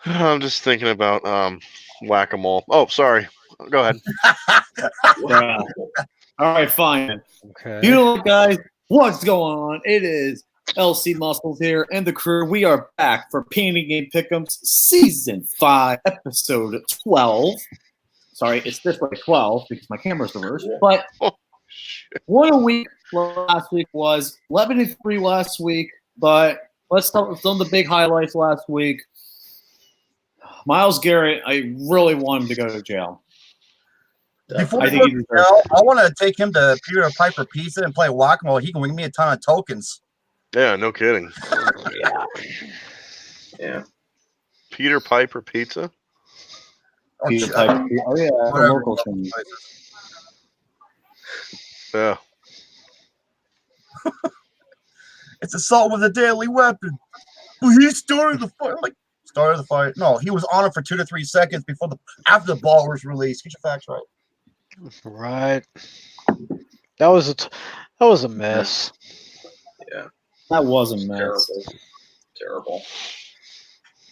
I'm just thinking about whack-a-mole. Oh, sorry. Go ahead. Bruh. All right, fine. Okay. You know what, guys? What's going on? It is LC Muscles here and the crew. We are back for Painting Game Pick'ems Season 5, Episode 12. Sorry, it's this way 12 because my camera's reversed. But what a week last week was. 11-3 last week. But let's start with some of the big highlights last week. Myles Garrett, I really want him to go to jail. Before I think he deserves I want to take him to Peter Piper Pizza and play whack-a-mole. He can win me a ton of tokens. Yeah, no kidding. Yeah. Peter Piper Pizza? Or Peter Piper. Oh, yeah, whatever. local thing. Yeah. It's assault with a deadly weapon. Well, he started the fight. Like, started the fight. No, he was on it for 2 to 3 seconds after the ball was released. Get your facts right. Right. That was a mess. Yeah. That was a mess. Terrible.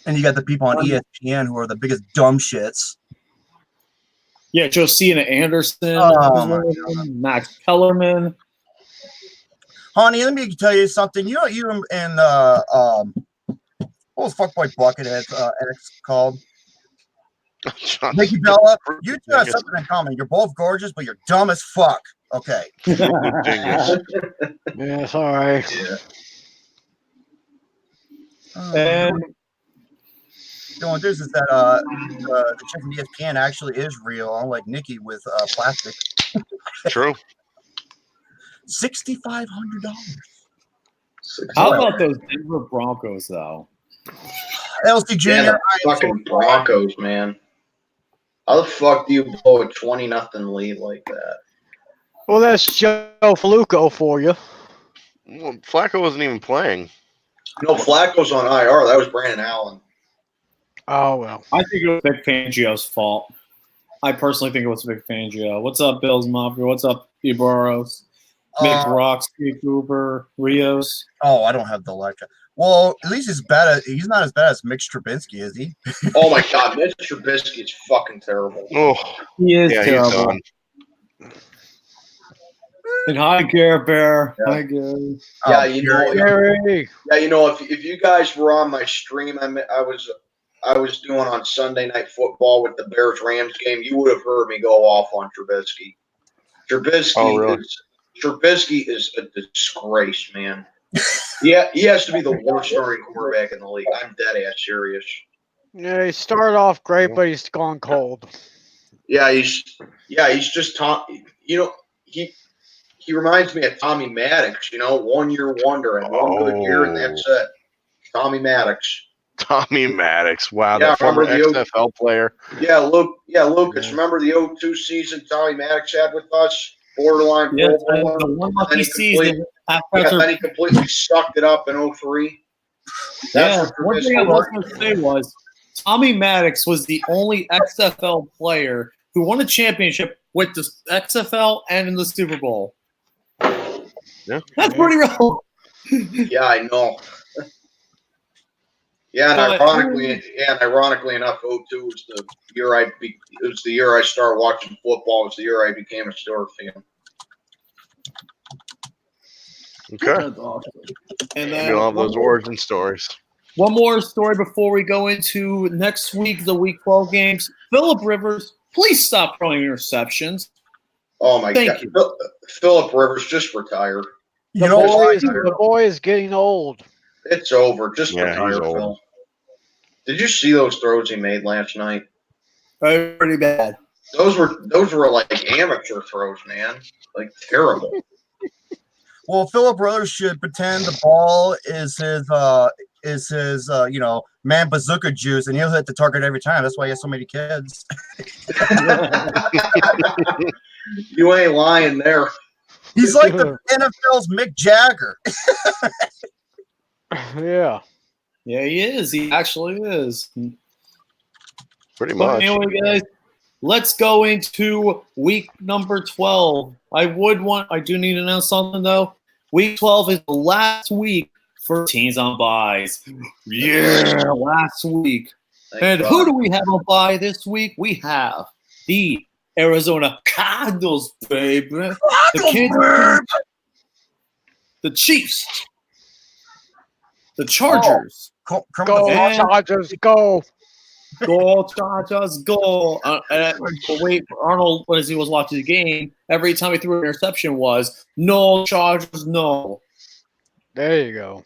And you got the people on ESPN who are the biggest dumb shits. Yeah, Josina Anderson, Oh, my God. Max Kellerman. Honey, let me tell you something. You know, you and what was Fuckboy Buckethead's ex called? Nikki Bella. You two have something in common. You're both gorgeous, but you're dumb as fuck. Okay. Dingus. Yeah, sorry. Yeah. And The only difference is that the chick from ESPN actually is real, unlike Nikki with plastic. True. $6,500. how about those Denver Broncos, though? LC Jr. Yeah, fucking Broncos, man. How the fuck do you blow a 20-0 lead like that? Well, that's Joe Faluco for you. Well, Flacco wasn't even playing. No, Flacco's on IR. That was Brandon Allen. Oh well. I think it was Vic Fangio's fault. I personally think it was Vic Fangio. What's up, Bills Mafia? What's up, E. Burrows? Mick Rocks, Steve Cooper, Rios. Oh, I don't have the lecture. Well, at least he's not as bad as Mitch Trubisky, is he? Oh my God, Mitch Trubisky is fucking terrible. Oh, He is yeah, he's terrible. done. And hi, Garrett Bear. Yeah. Hi, Gary. Yeah, you know. Gary. Yeah, you know. If you guys were on my stream, I was doing on Sunday Night Football with the Bears Rams game. You would have heard me go off on Trubisky. Trubisky is a disgrace, man. Yeah, he has to be the worst starting quarterback in the league. I'm dead ass serious. Yeah, he started off great, but he's gone cold. Yeah, he's just you know, he reminds me of Tommy Maddox, 1 year wonder and one good year and that's it. Tommy Maddox. Tommy Maddox. Wow, Yeah, that former remember the XFL player. Yeah, Lucas, remember the 0-2 season Tommy Maddox had with us? Borderline Yeah, Pro Bowler. the one lucky Then season. then he completely sucked it up in 0-3. Yeah, one thing I was going to say was Tommy Maddox was the only XFL player who won a championship with the XFL and in the Super Bowl. Yeah. That's pretty real. Yeah, I know. Yeah, and ironically enough, 0-2 was the year I started watching football. It was the year I became a Steelers fan. Okay. That's awesome. And We then love those origin stories. one more story before we go into next week, the Week 12 games. Phillip Rivers, please stop throwing interceptions. Oh my Thank God, you. Phillip Rivers just retired. The boy is getting old. It's over. Just Yeah, retire, he's old. Phil. Did you see those throws he made last night? Pretty bad. Those were like amateur throws, man. Like terrible. Well, Philip Rivers should pretend the ball is his man bazooka juice, and he'll hit the target every time. That's why he has so many kids. You ain't lying there. He's like the NFL's Mick Jagger. Yeah. Yeah, he is. He actually is. Pretty But much. anyway, guys, let's go into week number 12. I do need to announce something, though. Week 12 is the last week for teams on buys. Yeah, last week. Thank And God. who do we have on bye this week? We have the Arizona Cardinals, baby. The Chiefs. The Chargers. Go, And- Chargers, go. Go, Chargers, go. Wait, Arnold, as he was watching the game, every time he threw an interception was, no, Chargers, no. There you go.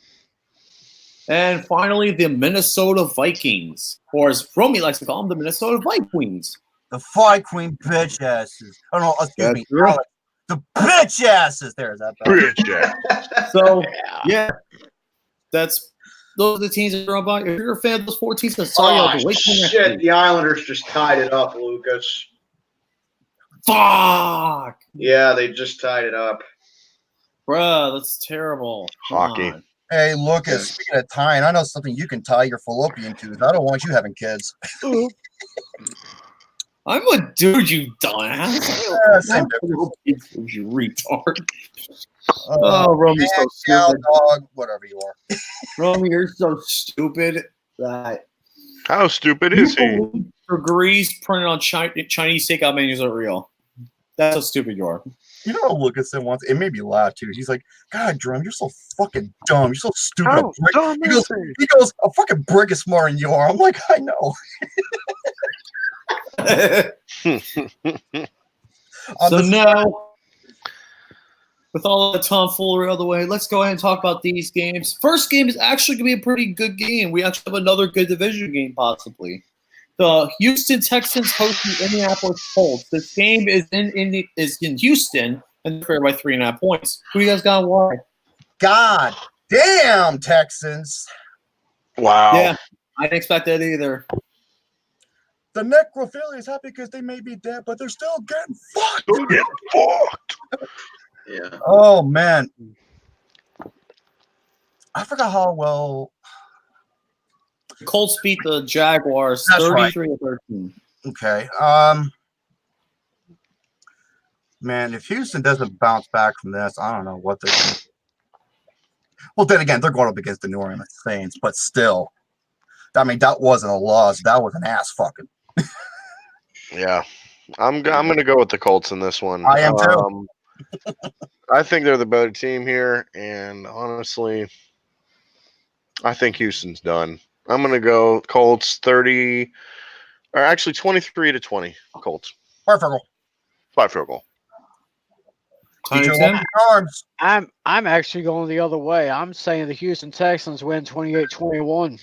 And finally, the Minnesota Vikings, or as Romy likes to call them, the Minnesota Vikings. The Fly Queen bitch asses. Oh no, excuse me. That's right. Alex. The bitch asses. There's that. Bad. Bitch, yeah. So, yeah, those are the teams that are on by. If you're a fan of those 4 teams, then sorry, I'll have to wait till next shit! week. The Islanders just tied it up, Lucas. Fuck! Yeah, they just tied it up. Bruh, that's terrible. Come Hockey. on. Hey, Lucas. Speaking of tying, I know something you can tie your fallopian tooth. I don't want you having kids. I'm a dude, you dumbass. Same You retard. Oh, Romy's so cow, stupid. dog, whatever you are. Romy, you're so stupid that How stupid is he? degrees printed on Chinese takeout menus are real. That's how stupid you are. You know what Lucas said once? It made me laugh too. He's like, God, Drum, you're so fucking dumb. You're so stupid. How A brick." dumb He is goes, he? a fucking brick is smarter than you are. I'm like, I know. So now, with all the tomfoolery out of the way, let's go ahead and talk about these games. First game is actually going to be a pretty good game. We actually have another good division game, possibly. The Houston Texans host the Indianapolis Colts. This game is in Houston, and they're favored by 3.5 points. Who do you guys got and why? God damn, Texans. Wow. Yeah, I didn't expect that either. The necrophilia is happy because they may be dead, but they're still getting fucked. Don't get fucked. Yeah. Oh, man. I forgot how well. The Colts beat the Jaguars That's right. 33-13. Okay. Man, if Houston doesn't bounce back from this, I don't know what they're doing. Well, then again, they're going up against the New Orleans Saints, but still. I mean, that wasn't a loss. That was an ass fucking. Yeah. I'm going to go with the Colts in this one. I am too. I think they're the better team here, and honestly, I think Houston's done. I'm going to go Colts 30, or actually 23-20. Colts. Perfect. 5 field goal. Get your Tim? lucky arms. I'm actually going the other way. I'm saying the Houston Texans win 28-21.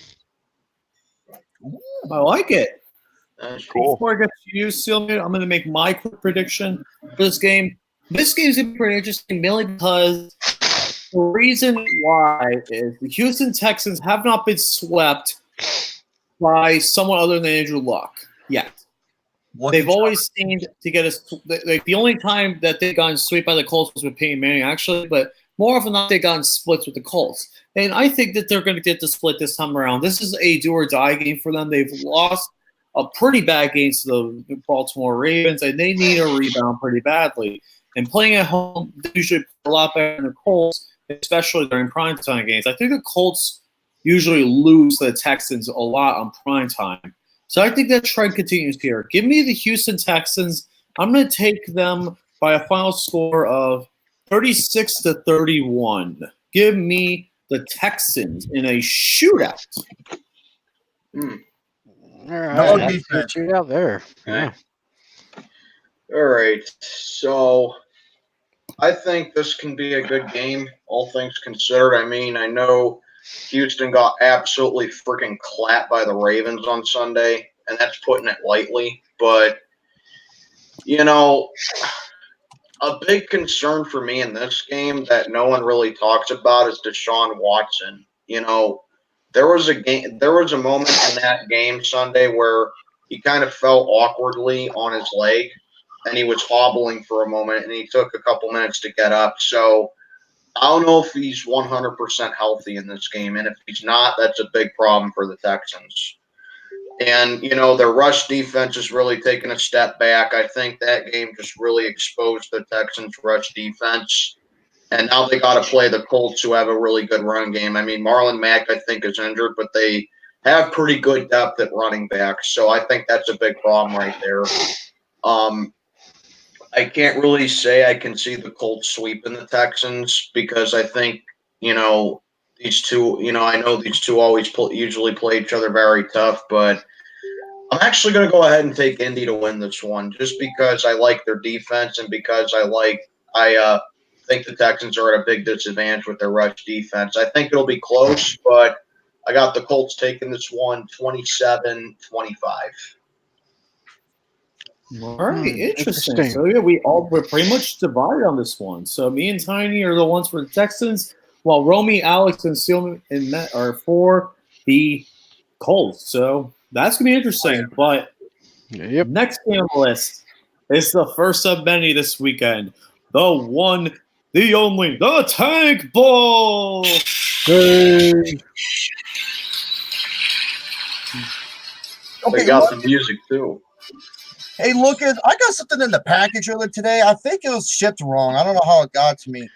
I like it. Cool. Before I get to you, Sylvia, I'm going to make my quick prediction for this game. This game is going to be pretty interesting, mainly because the reason why is the Houston Texans have not been swept by someone other than Andrew Luck yet. They've always seemed to get us. Like the only time that they've gotten swept by the Colts was with Peyton Manning, actually, but more often than not, they've gotten splits with the Colts. And I think that they're going to get the split this time around. This is a do or die game for them. They've lost a pretty bad game to the Baltimore Ravens, and they need a rebound pretty badly. And playing at home, they usually play a lot better than the Colts, especially during primetime games. I think the Colts usually lose to the Texans a lot on primetime. So I think that trend continues here. Give me the Houston Texans. I'm going to take them by a final score of 36-31. Give me the Texans in a shootout. All right, No that's a defense. shootout there. Yeah. All right. So I think this can be a good game, all things considered. I mean, I know Houston got absolutely freaking clapped by the Ravens on Sunday, and that's putting it lightly. But, you know, a big concern for me in this game that no one really talks about is Deshaun Watson. You know, there was a moment in that game Sunday where he kind of fell awkwardly on his leg, and he was hobbling for a moment, and he took a couple minutes to get up. So I don't know if he's 100% healthy in this game, and if he's not, that's a big problem for the Texans. And, you know, their rush defense is really taking a step back. I think that game just really exposed the Texans' rush defense. And now they got to play the Colts, who have a really good run game. I mean, Marlon Mack, I think, is injured, but they have pretty good depth at running back, so I think that's a big problem right there. I can't really say I can see the Colts sweeping the Texans because I think, these two, I know these two usually play each other very tough, but I'm actually going to go ahead and take Indy to win this one just because I like their defense and because I think the Texans are at a big disadvantage with their rush defense. I think it'll be close, but I got the Colts taking this one 27-25. All right, interesting. Interesting. So yeah, we're pretty much divided on this one. So me and Tiny are the ones for the Texans, while Romy, Alex, and Sealman and Matt are for the Colts. So that's gonna be interesting. But Yep. next game on the list is the first of many this weekend. The one, the only, the Tank Bowl. Hey. They got the music too. Hey, Lucas, I got something in the package earlier today. I think it was shipped wrong. I don't know how it got to me.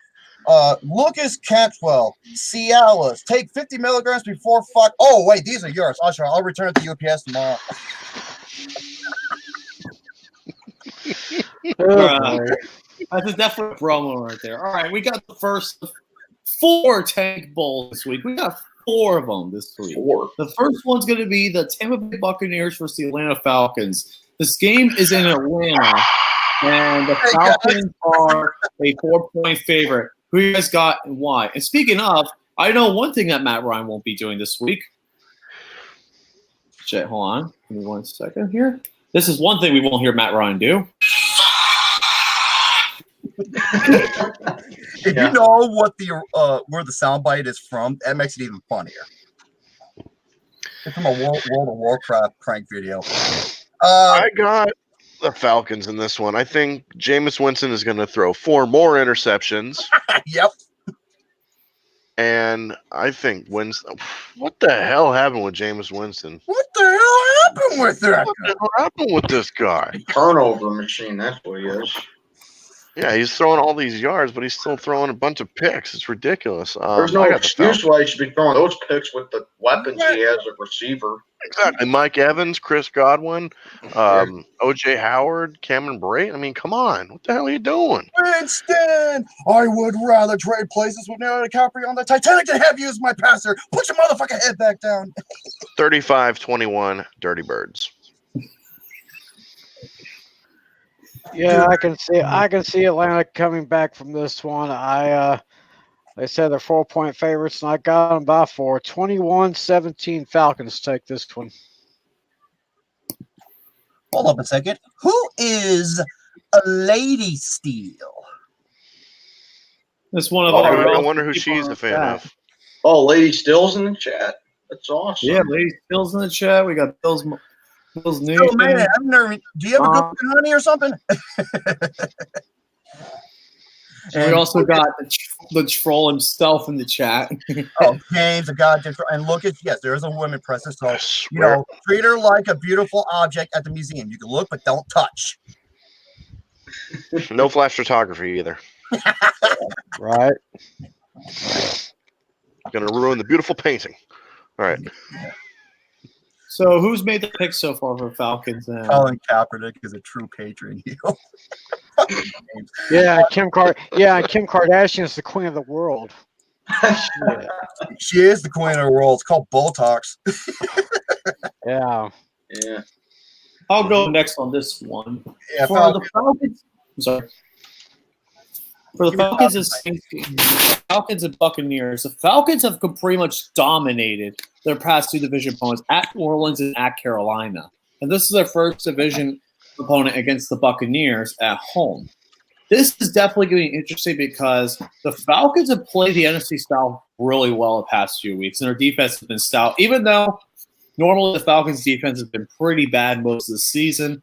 Lucas Cantwell, Cialis, take 50 milligrams before fuck. Oh, wait, these are yours. I'll return it to UPS tomorrow. That's definitely a promo right there. All right, we got the first 4 Tank Bowls this week. We got 4 of them this week. 4. The first one's going to be the Tampa Bay Buccaneers versus the Atlanta Falcons. This game is in Atlanta, and the Falcons are a 4-point favorite. Who you guys got and why? And speaking of, I know one thing that Matt Ryan won't be doing this week. Shit, hold on. Give me 1 second here. This is one thing we won't hear Matt Ryan do. If you know what where the soundbite is from, that makes it even funnier. It's from a World of Warcraft prank video. I got the Falcons in this one. I think Jameis Winston is going to throw 4 more interceptions. Yep. And I think Winston. What the hell happened with Jameis Winston? What the hell happened with that? What the hell happened with this guy? Turnover machine, that's what he is. Yeah, he's throwing all these yards, but he's still throwing a bunch of picks. It's ridiculous. There's no excuse why he should be throwing those picks with the weapons he has at receiver. Exactly. Mike Evans, Chris Godwin, O.J. Howard, Cameron Brate. I mean, come on. What the hell are you doing? Winston, I would rather trade places with Leonardo DiCaprio on the Titanic than have you as my passer. Put your motherfucking head back down. 35-21, Dirty Birds. Yeah, I can see Atlanta coming back from this one. They said they're 4-point favorites, and I got them by 4. 21-17 Falcons take this one. Hold up a second. Who is a Lady Steel? That's one of I wonder who she's a fan of. Oh, Lady Still's in the chat. That's awesome. Yeah, Lady Still's in the chat. We got Bill's Nation. Oh man, I've never. Do you have a good honey or something? And we also got the troll himself in the chat. Oh, James, a goddamn. And look at, yes, there is a women presser. So, treat her like a beautiful object at the museum. You can look, but don't touch. No flash photography either. Right. Going to ruin the beautiful painting. All right. So who's made the pick so far for Falcons? Colin Kaepernick is a true patriot. Yeah, Kim Kardashian is the queen of the world. She is the queen of the world. It's called Botox. Yeah. Yeah. I'll go next on this one. Yeah, For the Falcons, For the Falcons and Buccaneers, the Falcons have pretty much dominated their past 2 division opponents at New Orleans and at Carolina. And this is their first division opponent against the Buccaneers at home. This is definitely going to be interesting because the Falcons have played the NFC South really well the past few weeks, and their defense has been stout. Even though normally the Falcons' defense has been pretty bad most of the season,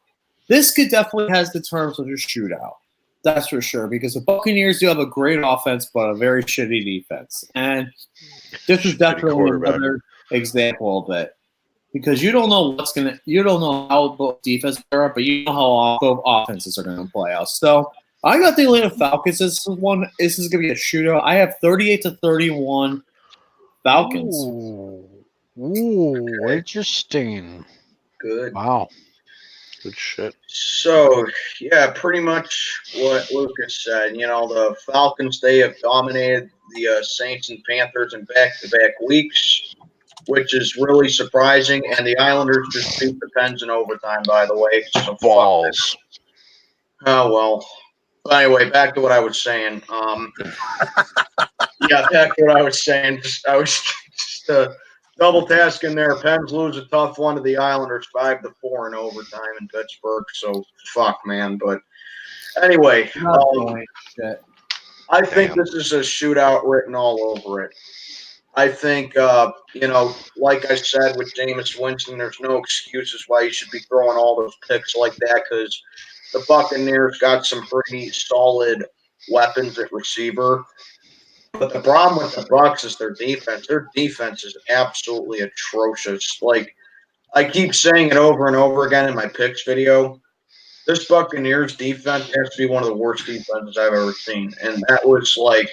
this could definitely has the terms of a shootout. That's for sure, because the Buccaneers do have a great offense, but a very shitty defense. And this is definitely another example of it. Because you don't know how both defenses are, but you know how both offenses are going to play out. So I got the Atlanta Falcons. This is going to be a shootout. I have 38-31 Falcons. Ooh. Ooh, Okay. interesting. Good. Wow. Good shit. So, yeah, pretty much what Lucas said. You know, the Falcons, they have dominated the Saints and Panthers in back-to-back weeks, which is really surprising. And the Islanders just beat the Pens in overtime, by the way. So, fuck Balls. that. Oh, well. But anyway, back to what I was saying. Yeah, back to what I was saying. I was just double tasking there. Pens lose a tough one to the Islanders, 5-4 in overtime in Pittsburgh. So fuck, man. But anyway, Not point. Shit. I think Damn. this is a shootout written all over it. I think, like I said with Jameis Winston, there's no excuses why you should be throwing all those picks like that because the Buccaneers got some pretty solid weapons at receiver. But the problem with the Bucs is their defense. Their defense is absolutely atrocious. Like I keep saying it over and over again in my picks video. This Buccaneers defense has to be one of the worst defenses I've ever seen, and that was like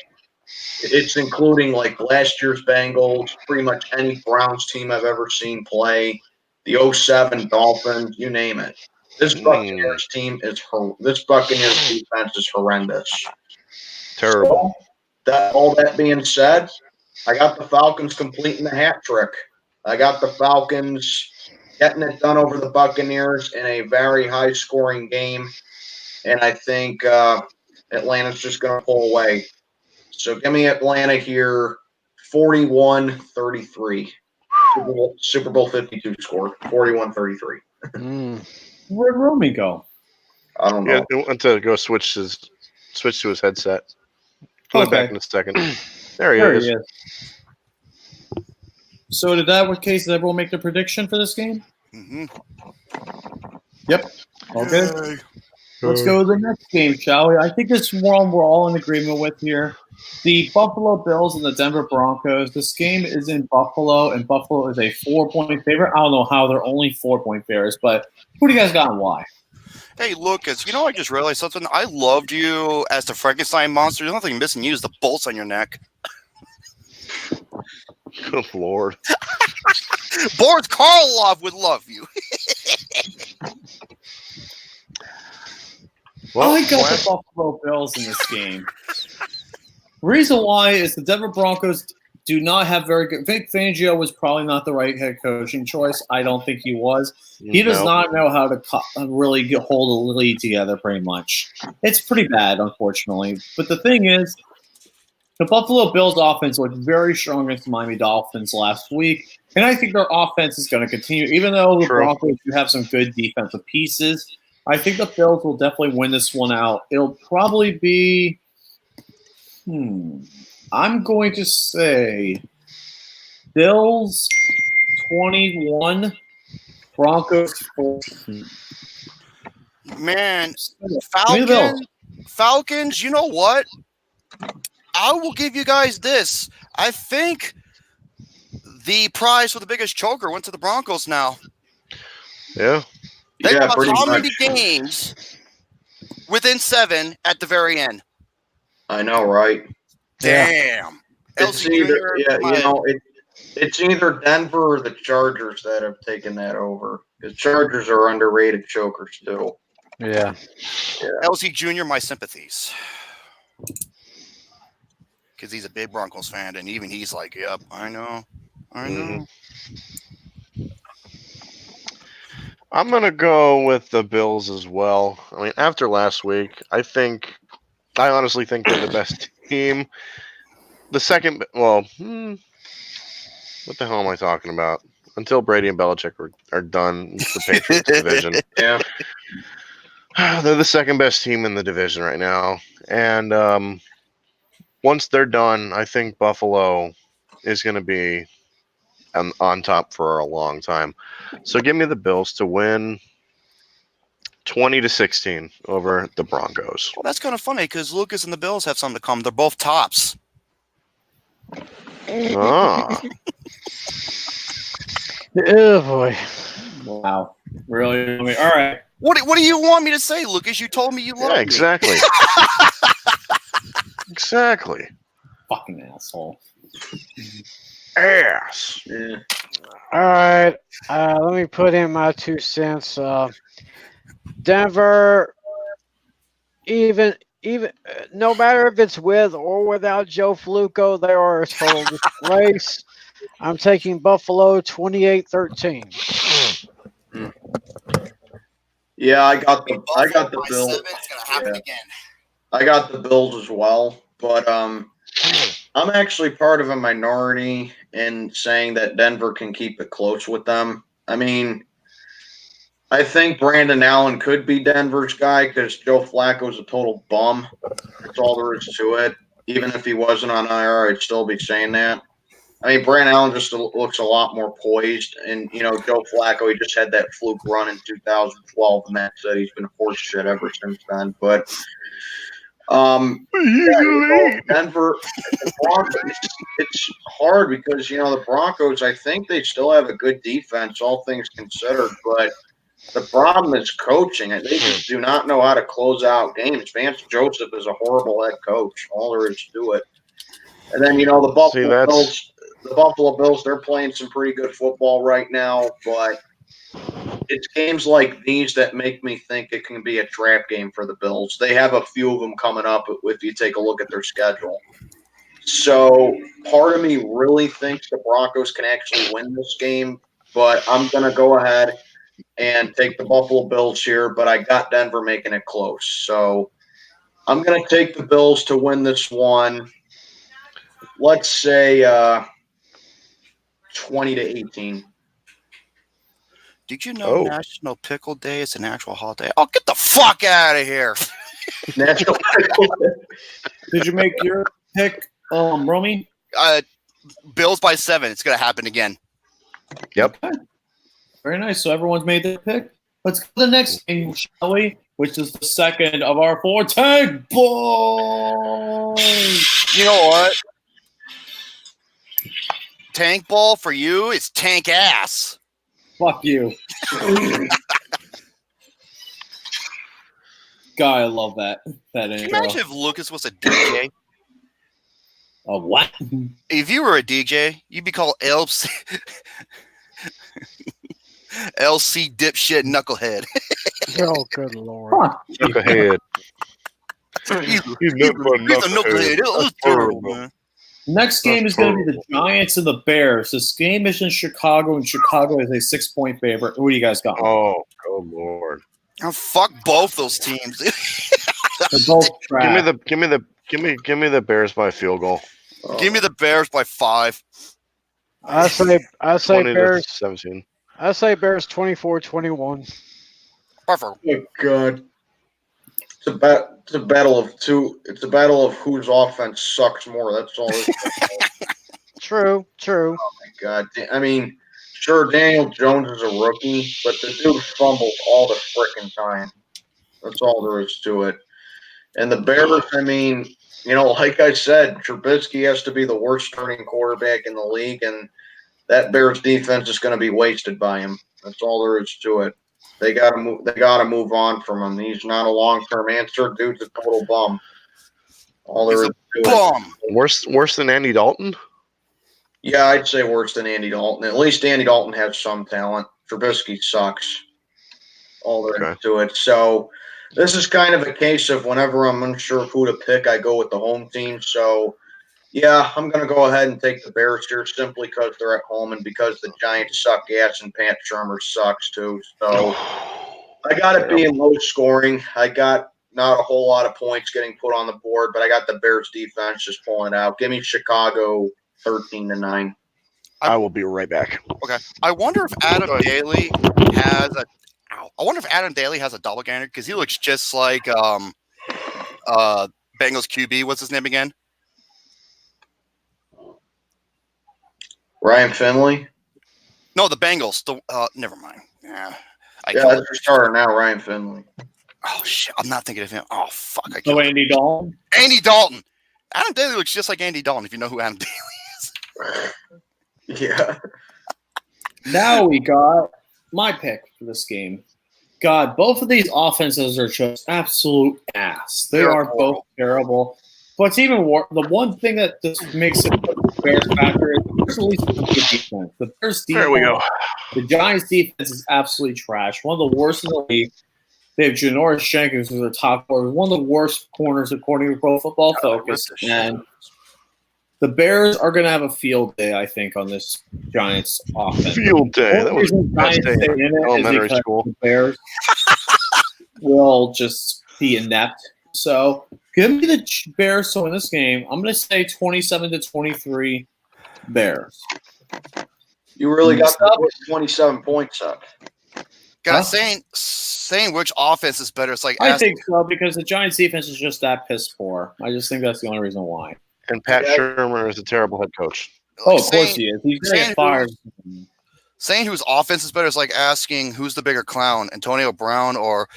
it's including like last year's Bengals, pretty much any Browns team I've ever seen play, the '07 Dolphins, you name it. This Buccaneers team is this Buccaneers defense is horrendous. Terrible. So, all that being said, I got the Falcons completing the hat trick. I got the Falcons getting it done over the Buccaneers in a very high scoring game. And I think Atlanta's just going to pull away. So give me Atlanta here 41-33. Super Bowl 52 score 41-33. Where'd Romy go? I don't Yeah, know. he went to go switch to his headset. He'll be back in a second. There he is. So did that case everyone make the prediction for this game? Mm-hmm. Yep. Okay. Yay. Let's go to the next game, shall we? I think this one we're all in agreement with here. The Buffalo Bills and the Denver Broncos. This game is in Buffalo, and Buffalo is a 4-point favorite. I don't know how they're only 4-point favorites, but who do you guys got and why? Hey, Lucas, I just realized something. I loved you as the Frankenstein monster. There's nothing missing you is the bolts on your neck. Good Lord. Boris Karloff would love you. Well, I got the Buffalo Bills in this game. Reason why is the Denver Broncos do not have very good. Vic Fangio was probably not the right head coaching choice. I don't think he was. He does not know how to really hold a lead together, pretty much. It's pretty bad, unfortunately. But the thing is, the Buffalo Bills offense looked very strong against the Miami Dolphins last week. And I think their offense is going to continue. Even though the Broncos do have some good defensive pieces, I think the Bills will definitely win this one out. It'll probably be I'm going to say Bills 21, Broncos 14. Man, Bills. Falcons, you know what? I will give you guys this. I think the prize for the biggest choker went to the Broncos now. Yeah. They got pretty how much. many games within 7 at the very end? I know, right? Damn. It's either, it's either Denver or the Chargers that have taken that over. Because Chargers are underrated chokers too. Yeah. LC Jr., my sympathies. Because he's a big Broncos fan, and even he's like, yep, I know. I'm going to go with the Bills as well. I mean, after last week, I honestly think they're the best team. The second, what the hell am I talking about? Until Brady and Belichick are done with the Patriots division. Yeah. They're the second best team in the division right now. And once they're done, I think Buffalo is going to be on top for a long time. So give me the Bills to win 20-16 over the Broncos. Well, that's kind of funny because Lucas and the Bills have something to come. They're both tops. Ah. Oh, boy. Wow. Really? All right. What do you want me to say, Lucas? You told me you loved me. Exactly. Exactly. Fucking asshole. Ass. Yeah. All right. Let me put in my 2 cents. Denver, even no matter if it's with or without Joe Flacco, they are a total disgrace. I'm taking Buffalo 28-13. Yeah, I got the By Bills. 7, it's gonna happen Yeah. again. I got the Bills as well, but I'm actually part of a minority in saying that Denver can keep it close with them. I mean, I think Brandon Allen could be Denver's guy because Joe Flacco's a total bum. That's all there is to it. Even if he wasn't on IR, I'd still be saying that. I mean, Brandon Allen just looks a lot more poised, and Joe Flacco, he just had that fluke run in 2012, and that's it. He's been horse shit ever since then. But Denver, the Broncos, it's hard because the Broncos. I think they still have a good defense, all things considered, but the problem is coaching. They just do not know how to close out games. Vance Joseph is a horrible head coach. All there is to it. And then the Buffalo Bills. The Buffalo Bills, they're playing some pretty good football right now, but it's games like these that make me think it can be a trap game for the Bills. They have a few of them coming up if you take a look at their schedule. So part of me really thinks the Broncos can actually win this game, but I'm going to go ahead and take the Buffalo Bills here, but I got Denver making it close. So I'm going to take the Bills to win this one. Let's say 20-18. Did you know National Pickle Day is an actual holiday? Oh, get the fuck out of here. National Pickle Day. Did you make your pick, Romy? Bills by 7. It's going to happen again. Yep. Okay. Very nice. So everyone's made their pick. Let's go to the next game, shall we? Which is the second of our 4 tank balls. You know what? Tank ball for you is tank ass. Fuck you. God, I love that Can you intro. imagine if Lucas was a DJ? A what? If you were a DJ, you'd be called LC dipshit knucklehead. Oh, good lord. Huh. Knucklehead. He's a knucklehead. It was terrible, man. Next game is going to be the Giants and the Bears. This game is in Chicago, and Chicago is a 6-point favorite. Who do you guys got? Oh, good lord! Oh, fuck both those teams. They're both trash. Give me the Bears by field goal. Give me the Bears by 5. I say 20 Bears. to 17. I say Bears 24-21. Perfect. Oh God! It's a battle of two. It's a battle of whose offense sucks more. That's all. True. Oh my God! I mean, sure, Daniel Jones is a rookie, but the dude fumbles all the frickin' time. That's all there is to it. And the Bears, I mean, like I said, Trubisky has to be the worst starting quarterback in the league, and that Bears defense is going to be wasted by him. That's all there is to it. They got to move. They got to move on from him. He's not a long-term answer. Dude's a total bum. All there is to Bum. Worse than Andy Dalton? it. Yeah, I'd say worse than Andy Dalton. At least Andy Dalton has some talent. Trubisky sucks. All there is to it. So this is kind of a case of whenever I'm unsure of who to pick, I go with the home team. So yeah, I'm going to go ahead and take the Bears here simply because they're at home and because the Giants suck ass and Pat Shermer sucks too. So I got it being low scoring. I got not a whole lot of points getting put on the board, but I got the Bears defense just pulling it out. Give me Chicago 13-9. I will be right back. Okay. I wonder if Adam Daly has a. I wonder if Adam Daly has a doppelganger because he looks just like Bengals QB. What's his name again? Ryan Finley? No, the Bengals. Never mind. Yeah. That's your starter now, Ryan Finley. Oh shit! I'm not thinking of him. Oh fuck! So Andy Dalton. Andy Dalton. Adam Daly looks just like Andy Dalton. If you know who Adam Daly is. Yeah. Now we got my pick for this game. God, both of these offenses are just absolute ass. They are both terrible. But it's even worse. The one thing that just makes it Bears factor is there's at least some good defense. The Bears defense, There we go. the Giants defense is absolutely trash. One of the worst in the league. They have Janoris Jenkins as their top corner, one of the worst corners according to Pro Football Focus. And the Bears are going to have a field day, I think, on this Giants offense. Field day. That was the best Giants day stay in in it is elementary because school. the Bears will just be inept. So give me the Bears to win this game. I'm going to say 27-23 Bears. You really got the 27 points up. Guys, saying which offense is better, it's like I think so because the Giants defense is just that piss poor. I just think that's the only reason why. And Pat Shermer is a terrible head coach. Oh, of course he is. He's going to get fired. Saying whose offense is better is like asking who's the bigger clown, Antonio Brown or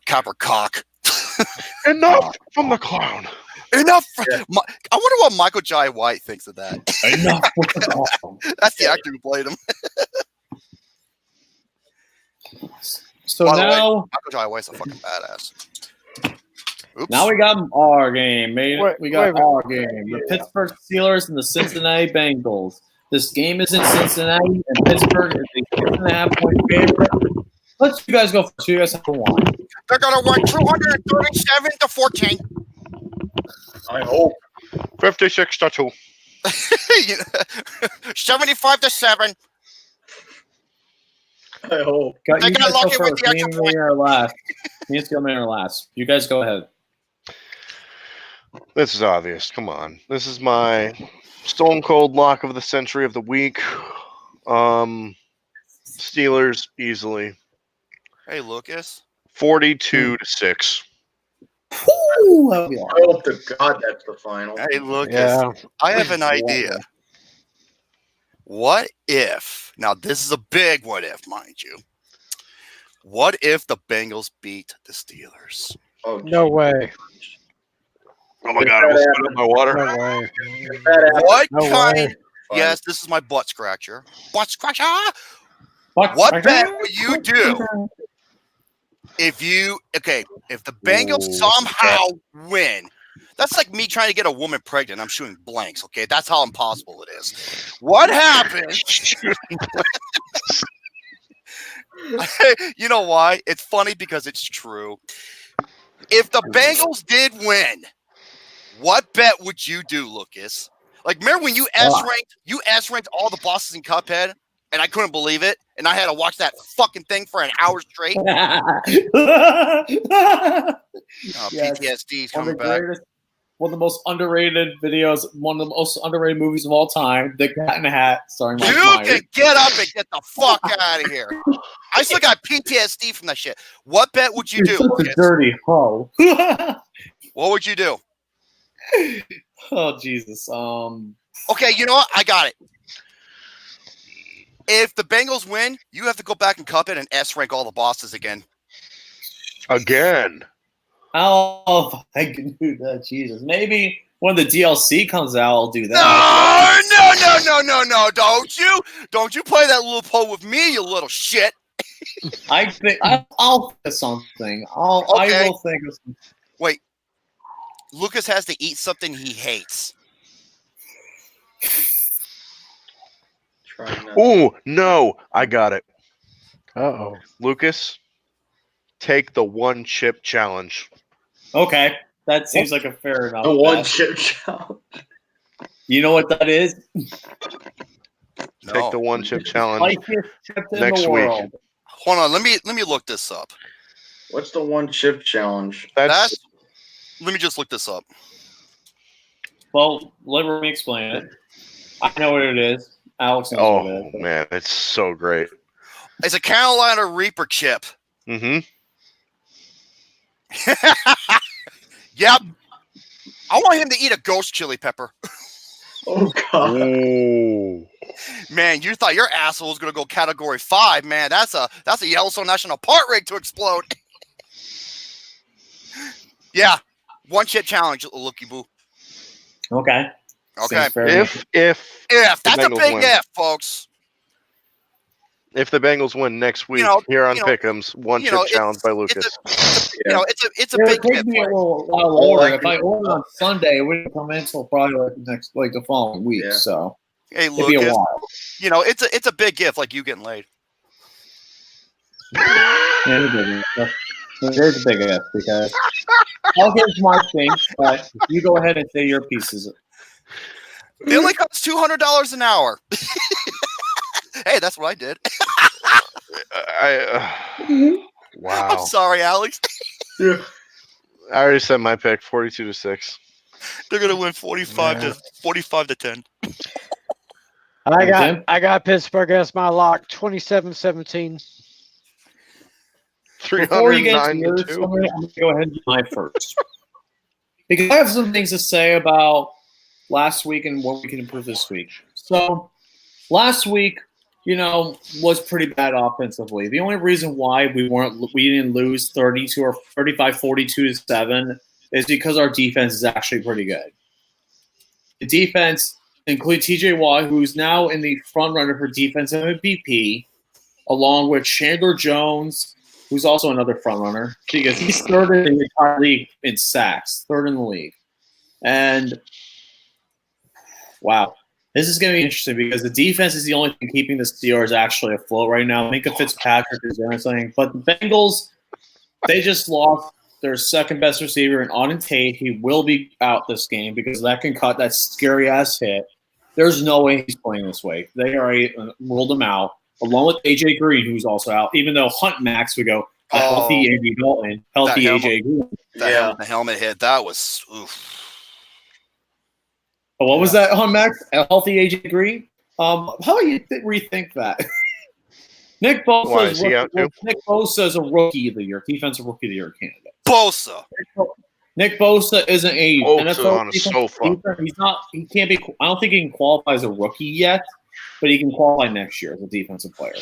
Copper Cock. Enough from the clown. Enough. I wonder what Michael Jai White thinks of that. Enough. That's the actor who played him. So By the way, now, Michael Jai White's a fucking badass. Oops. now we got our game. We got wait, our game. The Pittsburgh Steelers and the Cincinnati Bengals. This game is in Cincinnati, and Pittsburgh is a 6.5-point favorite. Let's you guys go first. You guys have to win. They're gonna win 237-14. I hope. 56-2. 75-7. I hope. You They got guys go lucky with first. the Me extra and Lee are last. Me and Steelman are last. You guys go ahead. This is obvious. Come on. This is my stone cold lock of the century of the week. Steelers easily. Hey, Lucas. 42-6. Woo! I hope to God that's the final. Hey, Lucas. Yeah. I have an idea. What if, now this is a big what if, mind you. What if the Bengals beat the Steelers? Oh, No way. Oh my God, I almost spit out my water. No way. What No kind? way. Yes, this is my butt scratcher. Butt scratcher. What Bet will you do if the Bengals somehow win? That's like me trying to get a woman pregnant. I'm shooting blanks. Okay, that's how impossible it is. What happens? You know why? It's funny because it's true. If the Bengals did win, what bet would you do, Lucas? Like, remember when you S-ranked all the bosses in Cuphead, and I couldn't believe it, and I had to watch that fucking thing for an hour straight? PTSD is coming back. One of the most underrated videos, one of the most underrated movies of all time, The Cat in the Hat, starring Mike You Myers. can get up and get the fuck out of here. I still got PTSD from that shit. What bet would you do? You're such a dirty hoe. What would you do? Oh, Jesus. Okay, you know what? I got it. If the Bengals win, you have to go back and cup it and S-rank all the bosses again. Again. Oh, I can do that. Jesus. Maybe when the DLC comes out, I'll do that. No. Don't you play that loophole with me, you little shit. I think I'll think of something. I will think of something. Wait. Lucas has to eat something he hates. Ooh, no. I got it. Uh-oh. Lucas, take the one chip challenge. Okay. That seems like a fair enough. The one bet. chip challenge. You know what that is? Take the one chip challenge Spiciest chip in next the week. world. Hold on, let me look this up. What's the one chip challenge? That's Let me just look this up. Well, let me explain it. I know what it is. Alex knows what it is. man, it's so great. It's a Carolina Reaper chip. Mm-hmm. Yep. I want him to eat a ghost chili pepper. Oh God! Ooh. Man, you thought your asshole was gonna go category 5, man. That's a Yellowstone National Park rig to explode. Yeah. One chip challenge, looky boo. Okay. Okay. Seems fair enough. If If. That's a Bengals big win. if, folks. If the Bengals win next week, here on Pick'ems, one chip challenge by Lucas. It's a It big would take gift. me a little while to order. If I order on Sunday, it wouldn't come in until probably the following week. Yeah. So Hey, it'd be a Lucas, while. it's a big gift, like you getting laid. Yeah, there's a big F because I'll get my thing, but you go ahead and say your pieces. They only cost $200 an hour. Hey, that's what I did. Wow. I'm sorry, Alex. Yeah. I already said my pick, 42-6. They're gonna win 45 to 10. I got Pittsburgh as my lock, 27-17. Before you get to 309 yours, to I'm 2. going to go ahead and do mine first. Because I have some things to say about last week and what we can improve this week. So, last week, was pretty bad offensively. The only reason why we didn't lose 32 or 35-42-7 is because our defense is actually pretty good. The defense includes TJ Watt, who's now in the front runner for defensive MVP, along with Chandler Jones, who's also another front runner because he's third in the entire league in sacks, third in the league. And wow, this is going to be interesting because the defense is the only thing keeping the Steelers actually afloat right now. Minka Fitzpatrick is doing something, but the Bengals, they just lost their second best receiver in Auden Tate. He will be out this game because that can cut that scary ass hit. There's no way he's playing this way. They already ruled him out, along with AJ Green, who's also out. Even though Hunt Max would go healthy Andy Dalton, healthy AJ Green. The helmet hit. That was oof. What was that, Hunt Max? A healthy AJ Green? How do you rethink that? Nick Bosa is a rookie of the year, defensive rookie of the year candidate. Bosa. Nick Bosa isn't a NFL on a sofa. He's not. He can't be. I don't think he can qualify as a rookie yet, but he can qualify next year as a defensive player.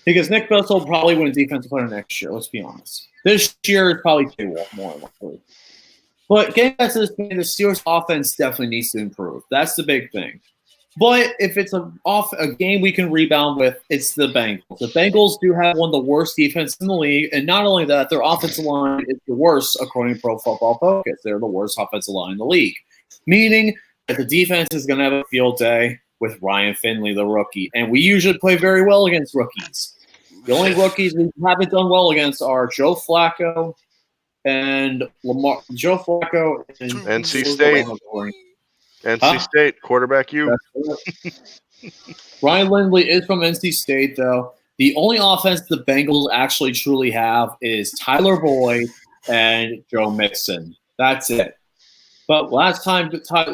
Because Nick Bosa will probably win defensive player next year. Let's be honest. This year is probably too more likely. But getting back to this game, the Steelers' offense definitely needs to improve. That's the big thing. But if it's a game we can rebound with, it's the Bengals. The Bengals do have one of the worst defenses in the league, and not only that, their offensive line is the worst according to Pro Football Focus. They're the worst offensive line in the league, meaning that the defense is going to have a field day with Ryan Finley, the rookie. And we usually play very well against rookies. The only rookies we haven't done well against are Joe Flacco and Lamar. Joe Flacco and NC State. NC State, quarterback you. Ryan Lindley is from NC State, though. The only offense the Bengals actually truly have is Tyler Boyd and Joe Mixon. That's it. But last time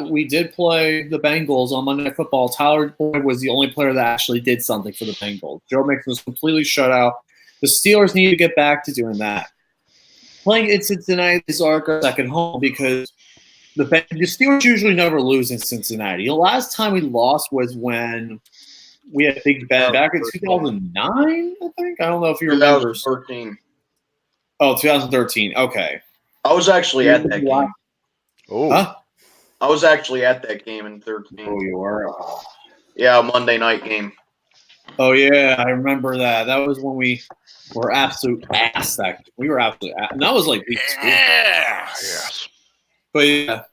we did play the Bengals on Monday Night Football, Tyler Boyd was the only player that actually did something for the Bengals. Joe Mixon was completely shut out. The Steelers need to get back to doing that. Playing in Cincinnati is our second home because the Steelers usually never lose in Cincinnati. The last time we lost was when we had Big Ben back in 2009, I think. I don't know if you remember. 2013. Oh, 2013. Okay. I was actually at that game. Oh. Huh? I was actually at that game in 13. Oh, you were? Yeah, Monday night game. Oh, yeah. I remember that. That was when we were absolute ass. We were absolute ass. And that was like week 2. Yes. But yeah,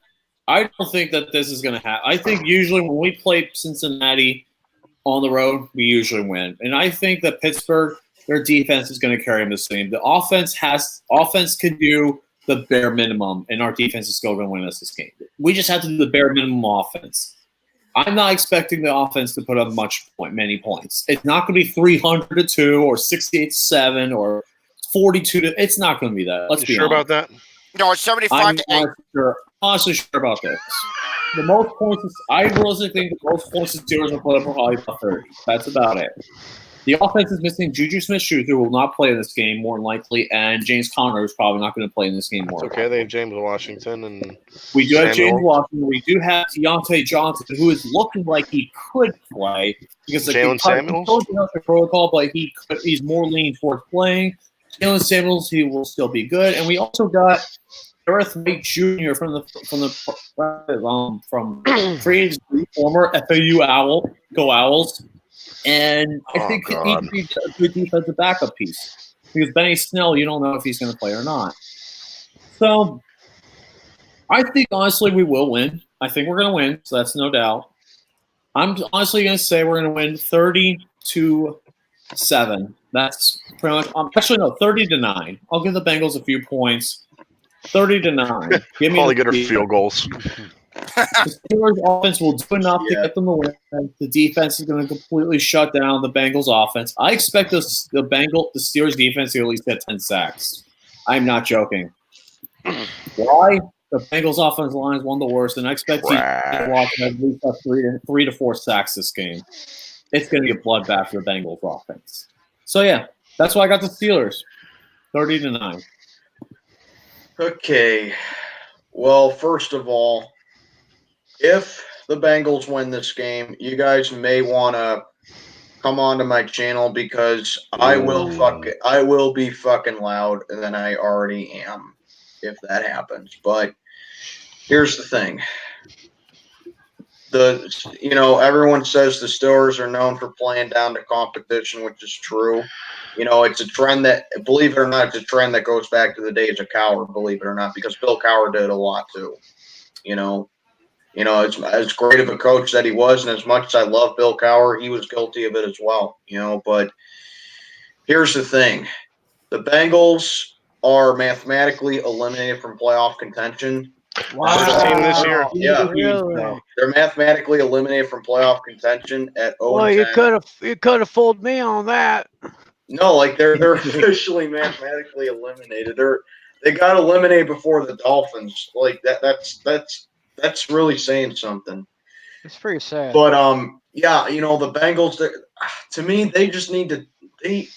I don't think that this is going to happen. I think usually when we play Cincinnati on the road, we usually win. And I think that Pittsburgh, their defense is going to carry them this game. The offense can do the bare minimum, and our defense is still going to win us this game. We just have to do the bare minimum offense. I'm not expecting the offense to put up many points. It's not going to be 300-2 or 68-7 or 42. It's not going to be that. Let's be sure honest. about that? No, it's 75-8. Honestly sure about this. The most points I really think the most points the Steelers will put up are probably about 30. That's about it. The offense is missing Juju Smith-Schuster, who will not play in this game more than likely, and James Conner is probably not going to play in this game more. It's okay. They have James Washington and we do have Samuel. James Washington. We do have Deontay Johnson, who is looking like he could play because Jalen Samuels the protocol, but he's more leaning towards playing. Jalen Samuels, he will still be good, and we also got Gareth Mike Jr. from free agency, former FAU Owl, go Owls. And I think he could be a good defensive backup piece. Because Benny Snell, you don't know if he's going to play or not. So I think, honestly, we will win. I think we're going to win, so that's no doubt. I'm honestly going to say we're going to win 30-7. That's pretty much actually, no, 30-9. I'll give the Bengals a few points. 30-9. Give me All the they get are field goals. The Steelers' offense will do enough to get them the win. The defense is going to completely shut down the Bengals' offense. I expect the Steelers' defense to at least get 10 sacks. I'm not joking. Why? The Bengals' offensive line is one of the worst, and I expect Trash. to walk at least 3 to 4 sacks this game. It's going to be a bloodbath for the Bengals' offense. So yeah, that's why I got the Steelers, 30-9. Okay. Well, first of all, if the Bengals win this game, you guys may want to come onto my channel because I will be fucking loud than I already am if that happens. But here's the thing. Everyone says the Steelers are known for playing down to competition, which is true. It's a trend that, believe it or not, it's a trend that goes back to the days of Cowher, believe it or not, because Bill Cowher did a lot too. As great of a coach that he was, and as much as I love Bill Cowher, he was guilty of it as well. But here's the thing: the Bengals are mathematically eliminated from playoff contention. Worst team this year. Yeah, Really? they're mathematically eliminated from playoff contention at 0-10. Well, you could have fooled me on that. No, like they're officially mathematically eliminated. They got eliminated before the Dolphins. Like that's really saying something. It's pretty sad. But yeah, the Bengals. To me, they just need to they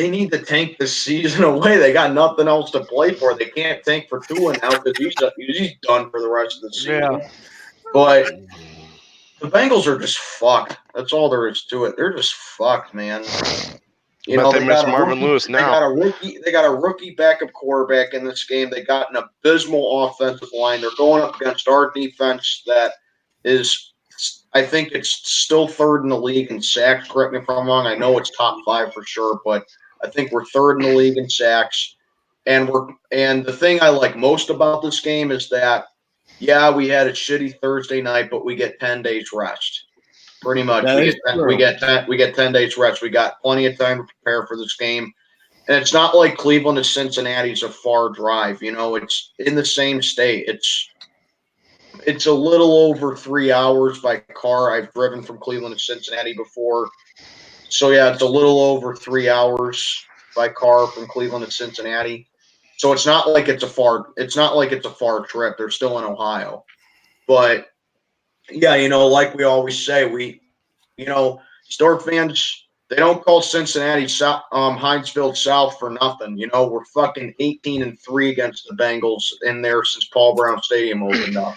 need to tank this season away. They got nothing else to play for. They can't tank for Tua now because he's done for the rest of the season. Yeah. But the Bengals are just fucked. That's all there is to it. They're just fucked, man. They miss Marvin Lewis now. They got a rookie backup quarterback in this game. They got an abysmal offensive line. They're going up against our defense that is, I think it's still third in the league in sacks. Correct me if I'm wrong. I know it's top 5 for sure, but I think we're third in the league in sacks. And the thing I like most about this game is that, yeah, we had a shitty Thursday night, but we get 10 days rest. Pretty much, we get 10 days rest. We got plenty of time to prepare for this game, and it's not like Cleveland to Cincinnati's a far drive. It's in the same state. It's a little over 3 hours by car. I've driven from Cleveland to Cincinnati before, so yeah, it's a little over 3 hours by car from Cleveland to Cincinnati. So it's not like it's a far trip. They're still in Ohio, but yeah, like we always say, Stork fans, they don't call Cincinnati Heinz Field South for nothing. We're fucking 18-3 against the Bengals in there since Paul Brown Stadium opened up.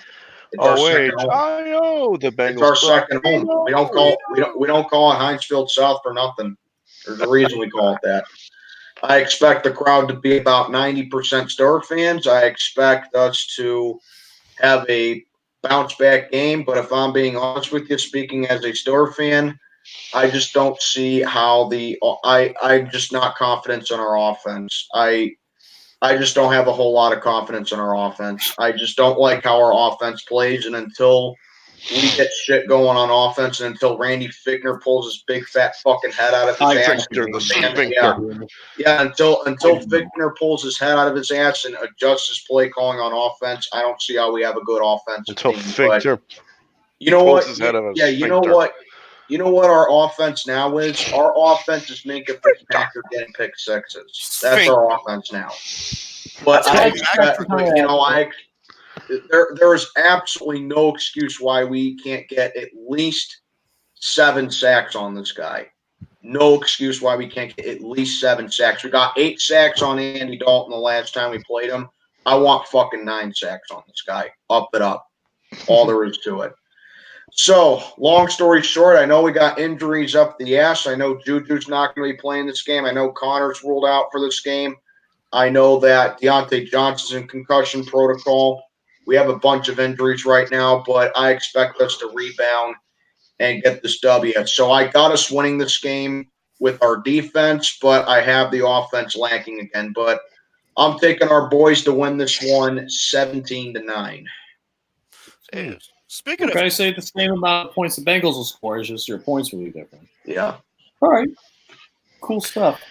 It's our second home. I know the Bengals. It's our second home. We don't call it Heinz Field South for nothing. There's a reason we call it that. I expect the crowd to be about 90% Stork fans. I expect us to have a bounce back game, but if I'm being honest with you, speaking as a Steelers fan, I just don't see how I'm just not confident in our offense. I just don't have a whole lot of confidence in our offense. I just don't like how our offense plays, and until we get shit going on offense, and until Randy Fickner pulls his big fat fucking head out of his ass, until Fickner pulls his head out of his ass and adjusts his play calling on offense, I don't see how we have a good offensive team. Fickner pulls his head out of his sphincter. You know what our offense now is? Our offense is Minka Fitzpatrick getting pick sixes. That's our offense now. But there is absolutely no excuse why we can't get at least 7 sacks on this guy. No excuse why we can't get at least 7 sacks. We got 8 sacks on Andy Dalton the last time we played him. I want fucking 9 sacks on this guy. Up it up. All there is to it. So, long story short, I know we got injuries up the ass. I know Juju's not going to be playing this game. I know Connor's ruled out for this game. I know that Deontay Johnson's in concussion protocol. We have a bunch of injuries right now, but I expect us to rebound. and get this W. So I got us winning this game with our defense, but I have the offense lacking again. But I'm taking our boys to win this one 17-9. Hey, speaking Okay, of, say the same amount of points the Bengals will score. It's just your points will be different. Yeah. All right, cool stuff.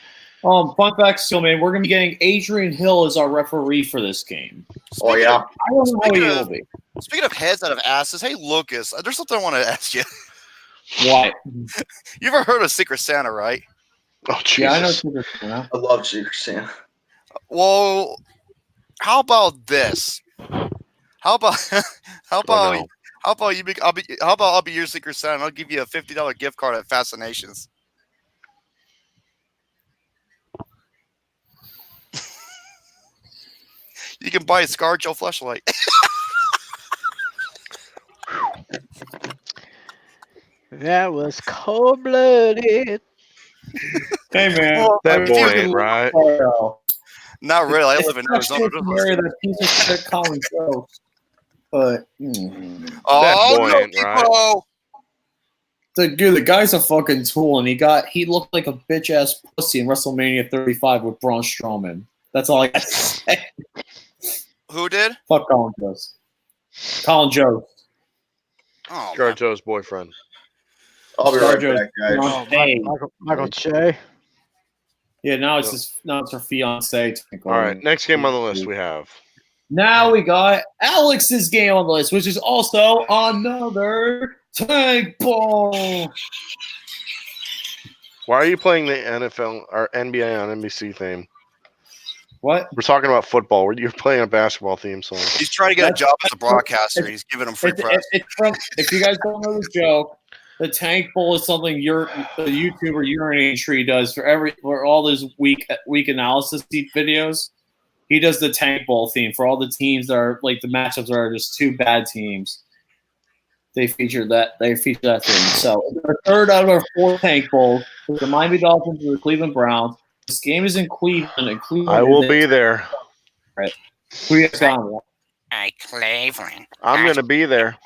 Fun fact, still, man, we're gonna be getting Adrian Hill as our referee for this game. Oh, yeah. I don't know who he will be. speaking of heads out of asses, hey Lucas, there's something I want to ask you. What? You ever heard of Secret Santa, right? Oh, Jesus. Yeah, I know. Secret Santa. I love Secret Santa. Well, how about this? How about how about no. how about you? I'll be your Secret Santa. And I'll give you a $50 gift card at Fascinations. You can buy a ScarJo flashlight. That was cold-blooded. Hey, man. Well, That boy fucking ain't right. love Not really. I live in Arizona. to marry that piece of shit Colin Jost. But Oh boy no, ain't right. bro. the guy's a fucking tool, and he looked like a bitch ass pussy in WrestleMania 35 with Braun Strowman. That's all I got to say. Who did? Fuck Colin Jost. Colin Jost. Oh, man. ScarJo's boyfriend. I'll be right ScarJo's back, guys. Oh, Hey. Michael Che. Yeah, now it's her fiance. All right, next game on the list we have. Now we got Alex's game on the list, which is also another tank ball. Why are you playing the NFL or NBA on NBC theme? What? We're talking about football. You're playing a basketball theme song. He's trying to get a job as a broadcaster. He's giving him free press. It's from, if you guys don't know the joke, the tank bowl is something the YouTuber Urinating Tree does for all those week analysis videos. He does the tank bowl theme for all the teams that are like the matchups are just two bad teams. They feature that theme. So the third out of our four tank bowls, the Miami Dolphins and the Cleveland Browns. This game is in Cleveland, and Cleveland. I will be there. Who you guys got? Hey, Cleveland. I'm going to be there.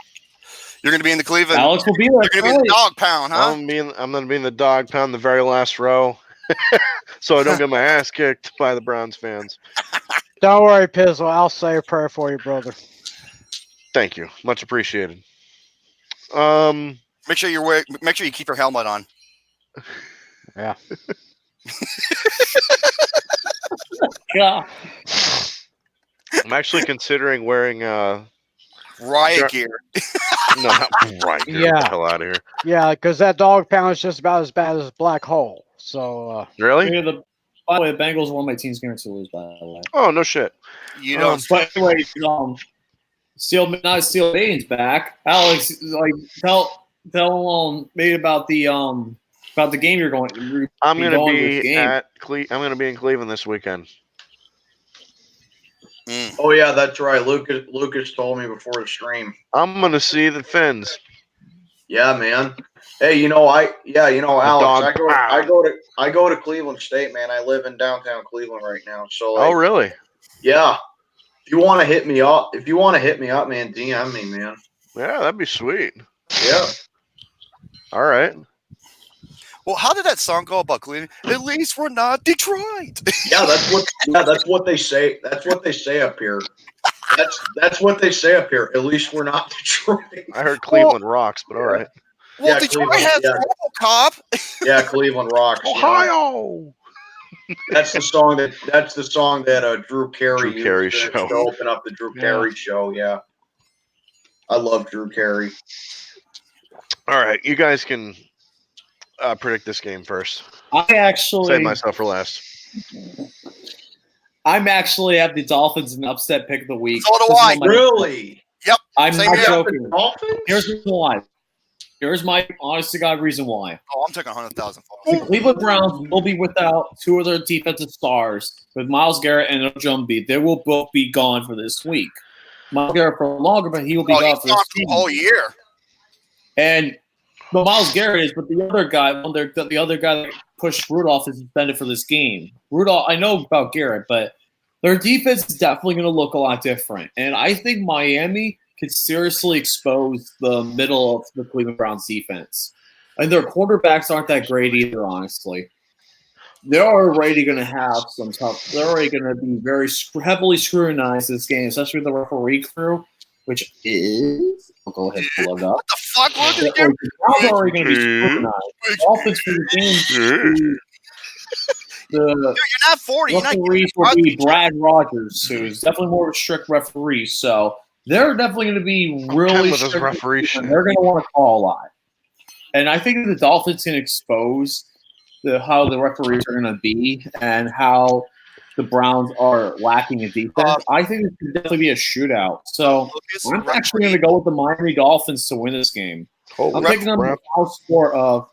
You're going to be in the Cleveland. Alex will be there. You're going to be in the dog pound, huh? I'm going to be in the dog pound, the very last row, so I don't get my ass kicked by the Browns fans. Don't worry, Pizzle. I'll say a prayer for you, brother. Thank you, much appreciated. Make sure you keep your helmet on. Yeah. God. I'm actually considering wearing Riot gear. no, not right. Get Yeah. the hell out of here. Yeah, because that dog pound is just about as bad as Black Hole. So, Really? Yeah, by the way, the Bengals won my team's guarantee to lose. By the way, Oh, no shit. You know, but anyway, Steel Maiden's back. Alex, like tell me about the game you're going. I'm going to be game. I'm going to be in Cleveland this weekend. Oh, yeah, that's right. Lucas told me before the stream. I'm going to see the Finns. Yeah, man. Hey, Alex, I go to Cleveland State, man. I live in downtown Cleveland right now. So Oh, really? Yeah. If you want to hit me up, man, DM me, man. Yeah, that'd be sweet. Yeah. All right. well, how did that song go about Cleveland? At least we're not Detroit. Yeah, that's what they say. That's what they say up here. That's what they say up here. At least we're not Detroit. I heard Cleveland rocks, but all right. Well, Yeah, Detroit Cleveland, has yeah. RoboCop. Yeah, Cleveland rocks. Ohio. That's the song that Drew Carey Drew Carey used to show. open up the Drew Carey show. Yeah, I love Drew Carey. All right, you guys can predict this game first. Save myself for last. I'm actually at the Dolphins an upset pick of the week. So do I. Really? Yep. I'm Same not here. joking. Dolphins? Here's the reason why. Here's my honest to God reason why. Oh, I'm taking 100,000. The Cleveland Browns will be without two of their defensive stars with Myles Garrett and Ojumbi. They will both be gone for this week. Myles Garrett for longer, but he will be Oh, gone he's for gone this for the season. whole year. And but Myles Garrett is, but the other guy that pushed Rudolph is suspended for this game. Rudolph, I know about Garrett, but their defense is definitely going to look a lot different. And I think Miami could seriously expose the middle of the Cleveland Browns defense. And their quarterbacks aren't that great either, honestly. They're already going to have some tough. They're already going to be very heavily scrutinized this game, especially the referee crew, which is. I'll go ahead and pull it up. What the fuck? We're gonna The get Browns are already going to be scrutinized. Dolphins for the game. The You're not 40. You're not referees will be Brad Rogers, who's definitely more of a strict referee. So they're definitely going to be really with his strict, referee shit. and they're going to want to call a lot. And I think the Dolphins can expose how the referees are going to be and how the Browns are lacking in defense. I think it could definitely be a shootout. So I'm actually going to go with the Miami Dolphins to win this game. I'm taking them to a score of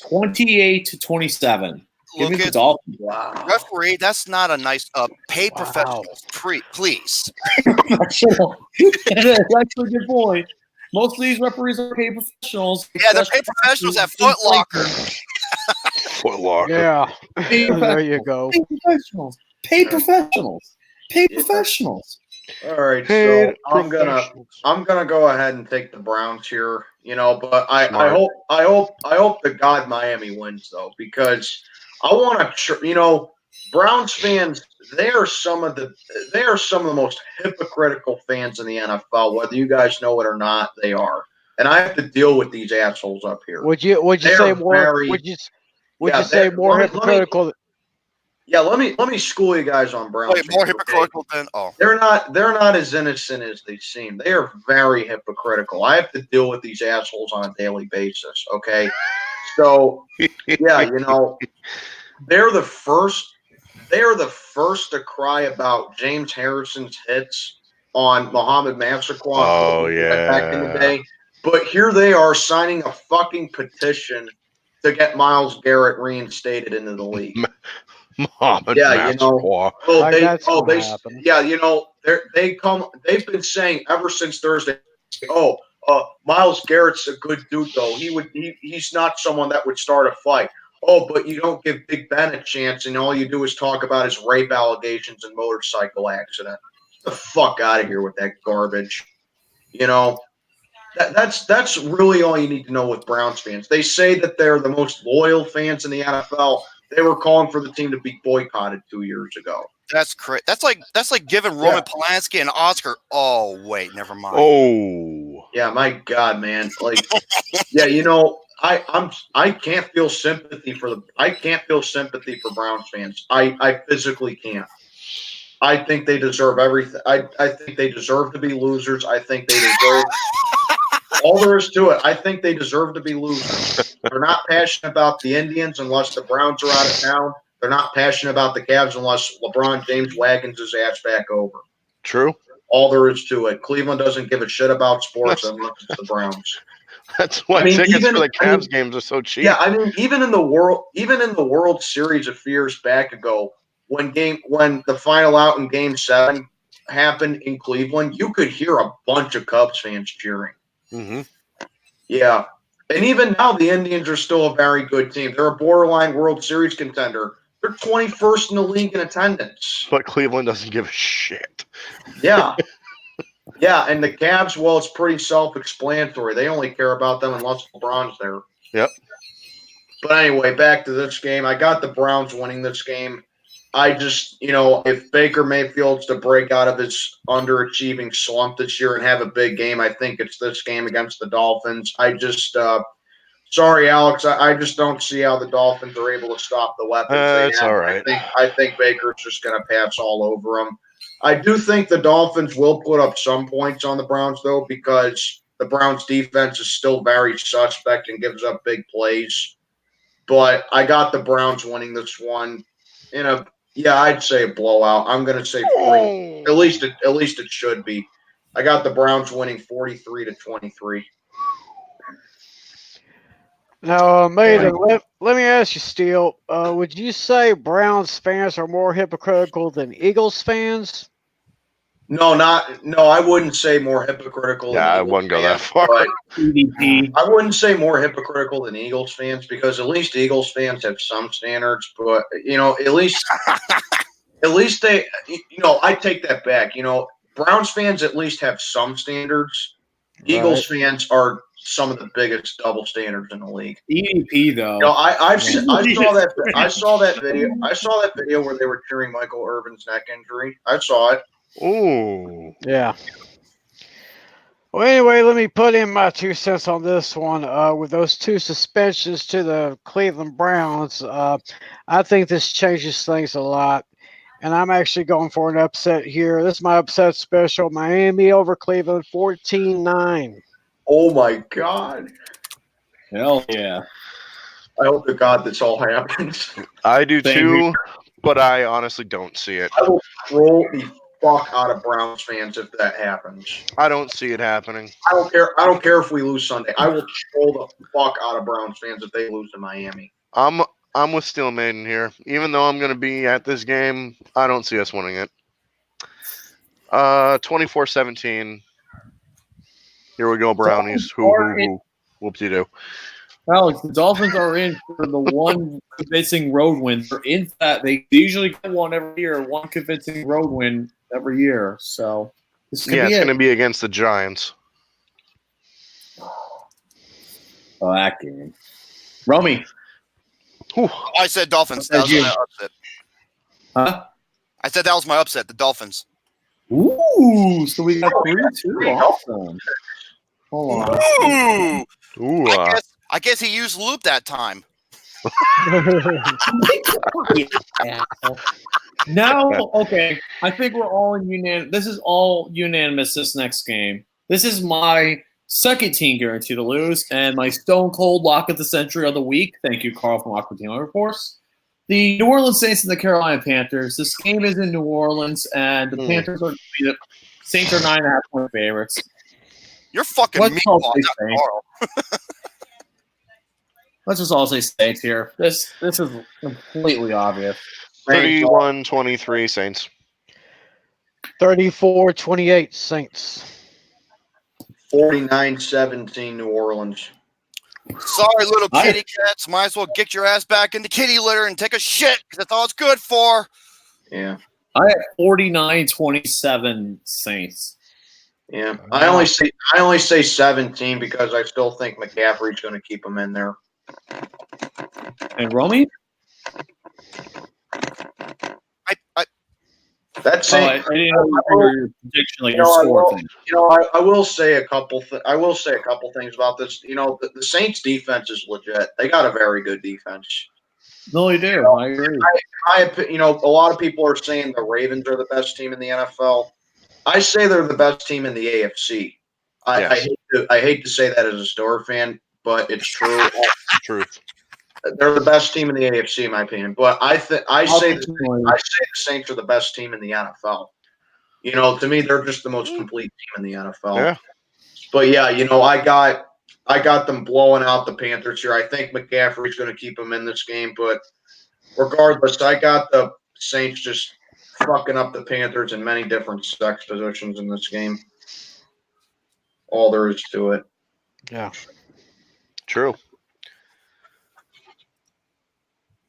28-27. Give me the Dolphins. Wow. Referee, that's not a nice pay professionals, please. Professional. That is actually a good point. Most of these referees are paid professionals. Yeah, they're paid professionals at Foot Locker. Foot Locker. Yeah. There you go. Paid professionals. Paid professionals. Paid professionals. All right, so I'm gonna go ahead and take the Browns here. But I hope to God Miami wins though, because I want to. Browns fans, they are some of the most hypocritical fans in the NFL. Whether you guys know it or not, they are, and I have to deal with these assholes up here. Would you say more? Would you say more hypocritical? Let me school you guys on Browns. Wait, more hypocritical than they're not as innocent as they seem. They are very hypocritical. I have to deal with these assholes on a daily basis. Okay, so yeah, they're the first to cry about James Harrison's hits on Muhammad Massaquoi. Oh yeah, back in the day. But here they are signing a fucking petition to get Myles Garrett reinstated into the league. Muhammad Massaquoi. They've been saying ever since Thursday. Myles Garrett's a good dude though. He's not someone that would start a fight. Oh, but you don't give Big Ben a chance, and all you do is talk about his rape allegations and motorcycle accident. Get the fuck out of here with that garbage. That's really all you need to know with Browns fans. They say that they're the most loyal fans in the NFL. They were calling for the team to be boycotted 2 years ago. That's crazy. That's like giving Roman Polanski an Oscar. Oh wait, never mind. Oh yeah, my God, man. Like, I can't feel sympathy for Browns fans. I physically can't. I think they deserve everything. I think they deserve to be losers. I think they deserve all there is to it. I think they deserve to be losers. They're not passionate about the Indians unless the Browns are out of town. They're not passionate about the Cavs unless LeBron James wagons his ass back over. True. All there is to it. Cleveland doesn't give a shit about sports unless it's the Browns. That's why tickets for the Cavs games are so cheap. Yeah, even in the World Series a few years back ago, when the final out in Game 7 happened in Cleveland, you could hear a bunch of Cubs fans cheering. Mm-hmm. Yeah, and even now the Indians are still a very good team. They're a borderline World Series contender. They're 21st in the league in attendance. But Cleveland doesn't give a shit. Yeah. Yeah, and the Cavs, well, it's pretty self-explanatory. They only care about them unless LeBron's there. Yep. But anyway, back to this game. I got the Browns winning this game. I just, if Baker Mayfield's to break out of his underachieving slump this year and have a big game, I think it's this game against the Dolphins. I just, sorry, Alex, I just don't see how the Dolphins are able to stop the weapons they have. All right. I think Baker's just going to pass all over them. I do think the Dolphins will put up some points on the Browns, though, because the Browns' defense is still very suspect and gives up big plays. But I got the Browns winning this one I'd say a blowout. I'm going to say 40. At least it should be. I got the Browns winning 43-23. Now, Maiden, let me ask you, Steele. Would you say Browns fans are more hypocritical than Eagles fans? No, I wouldn't say more hypocritical. Yeah, I wouldn't go that far. I wouldn't say more hypocritical than Eagles fans because at least Eagles fans have some standards. But at least they, I take that back. Browns fans at least have some standards. Eagles fans are some of the biggest double standards in the league. EDP though. You know, I saw that video where they were cheering Michael Irvin's neck injury. I saw it. Ooh. Yeah. Well, anyway, let me put in my 2 cents on this one. With those 2 suspensions to the Cleveland Browns, I think this changes things a lot. And I'm actually going for an upset here. This is my upset special. Miami over Cleveland, 14-9. Oh my God! Hell yeah. I hope to God this all happens. I do Same too, but I honestly don't see it. I will troll the fuck out of Browns fans if that happens. I don't see it happening. I don't care. I don't care if we lose Sunday. I will troll the fuck out of Browns fans if they lose to Miami. I'm with Steel Maiden here. Even though I'm going to be at this game, I don't see us winning it. 24-17. Here we go, Brownies. Hoo. Whoop-de-doo. Alex, the Dolphins are in for the one convincing road win. They're in that they usually get one every year, one convincing road win every year. So this could Yeah, be it's it. going to be against the Giants. Oh, that game. Romy. Whew. I said Dolphins. That was my upset. Huh? I said that was my upset. The Dolphins. Ooh, so we got 3-2. Awesome. Hold on. Ooh. I guess he used loop that time. Now, okay, I think we're all in unanimous. This is all unanimous this next game. This is my second team guarantee to lose, and my stone cold lock of the century of the week. Thank you, Carl from Aqua Team Reports. The New Orleans Saints and the Carolina Panthers. This game is in New Orleans, and the Panthers are the Saints are 9.5-point favorites. You're fucking meatball, not Carl. Let's just all say Saints here. This is completely obvious. 31-23 Saints. 34-28 Saints. 49-17 New Orleans. Sorry, little kitty cats. Might as well get your ass back in the kitty litter and take a shit, because that's all it's good for. Yeah. I have 49-27 Saints. Yeah. I only say 17 because I still think McCaffrey's going to keep them in there. And Romy? That's I didn't know your prediction, like your score thing. I will say a couple. I will say a couple things about this. The Saints' defense is legit. They got a very good defense. No, they do. I agree. A lot of people are saying the Ravens are the best team in the NFL. I say they're the best team in the AFC. Yes. I hate to say that as a Steelers fan, but it's true. Truth. They're the best team in the AFC, in my opinion. But I say the Saints are the best team in the NFL. To me, they're just the most complete team in the NFL. Yeah. But yeah, I got them blowing out the Panthers here. I think McCaffrey's going to keep them in this game, but regardless, I got the Saints just fucking up the Panthers in many different sex positions in this game. All there is to it. Yeah. True.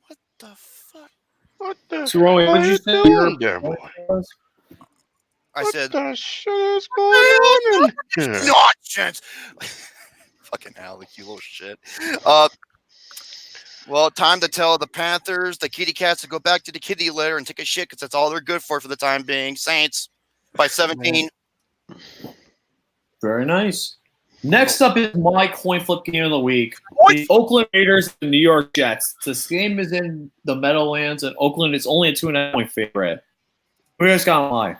What the fuck? What the So, Romy, what did you say? doing there, boy? I said What the shit is going on in here? nonsense. Fucking Alex, you little shit. Well, time to tell the Panthers, the kitty cats, to go back to the kitty litter and take a shit, because that's all they're good for the time being. Saints by 17. Very nice. Next up is my coin flip game of the week. The Oakland Raiders and New York Jets. This game is in the Meadowlands, and Oakland is only a 2.5-point favorite. Who guys got lie?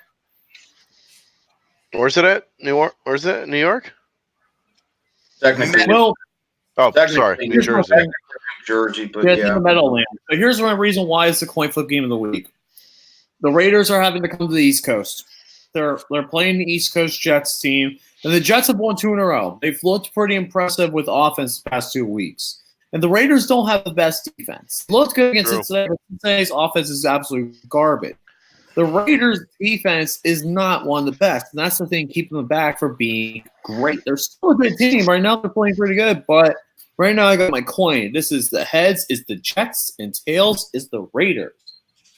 Where's it at? New York? Where's it? New York? Technically, Well, Sorry, New Jersey. Jersey, but it's in the Meadowlands. But here's the reason why it's the coin flip game of the week. The Raiders are having to come to the East Coast. They're playing the East Coast Jets team, and the Jets have won 2 in a row. They've looked pretty impressive with offense the past 2 weeks. And the Raiders don't have the best defense. Looked good against Cincinnati, but Cincinnati's offense is absolute garbage. The Raiders' defense is not one of the best, and that's the thing keeping them back for being great. They're still a good team. Right now they're playing pretty good, but right now I got my coin. This is the heads is the Jets, and tails is the Raiders.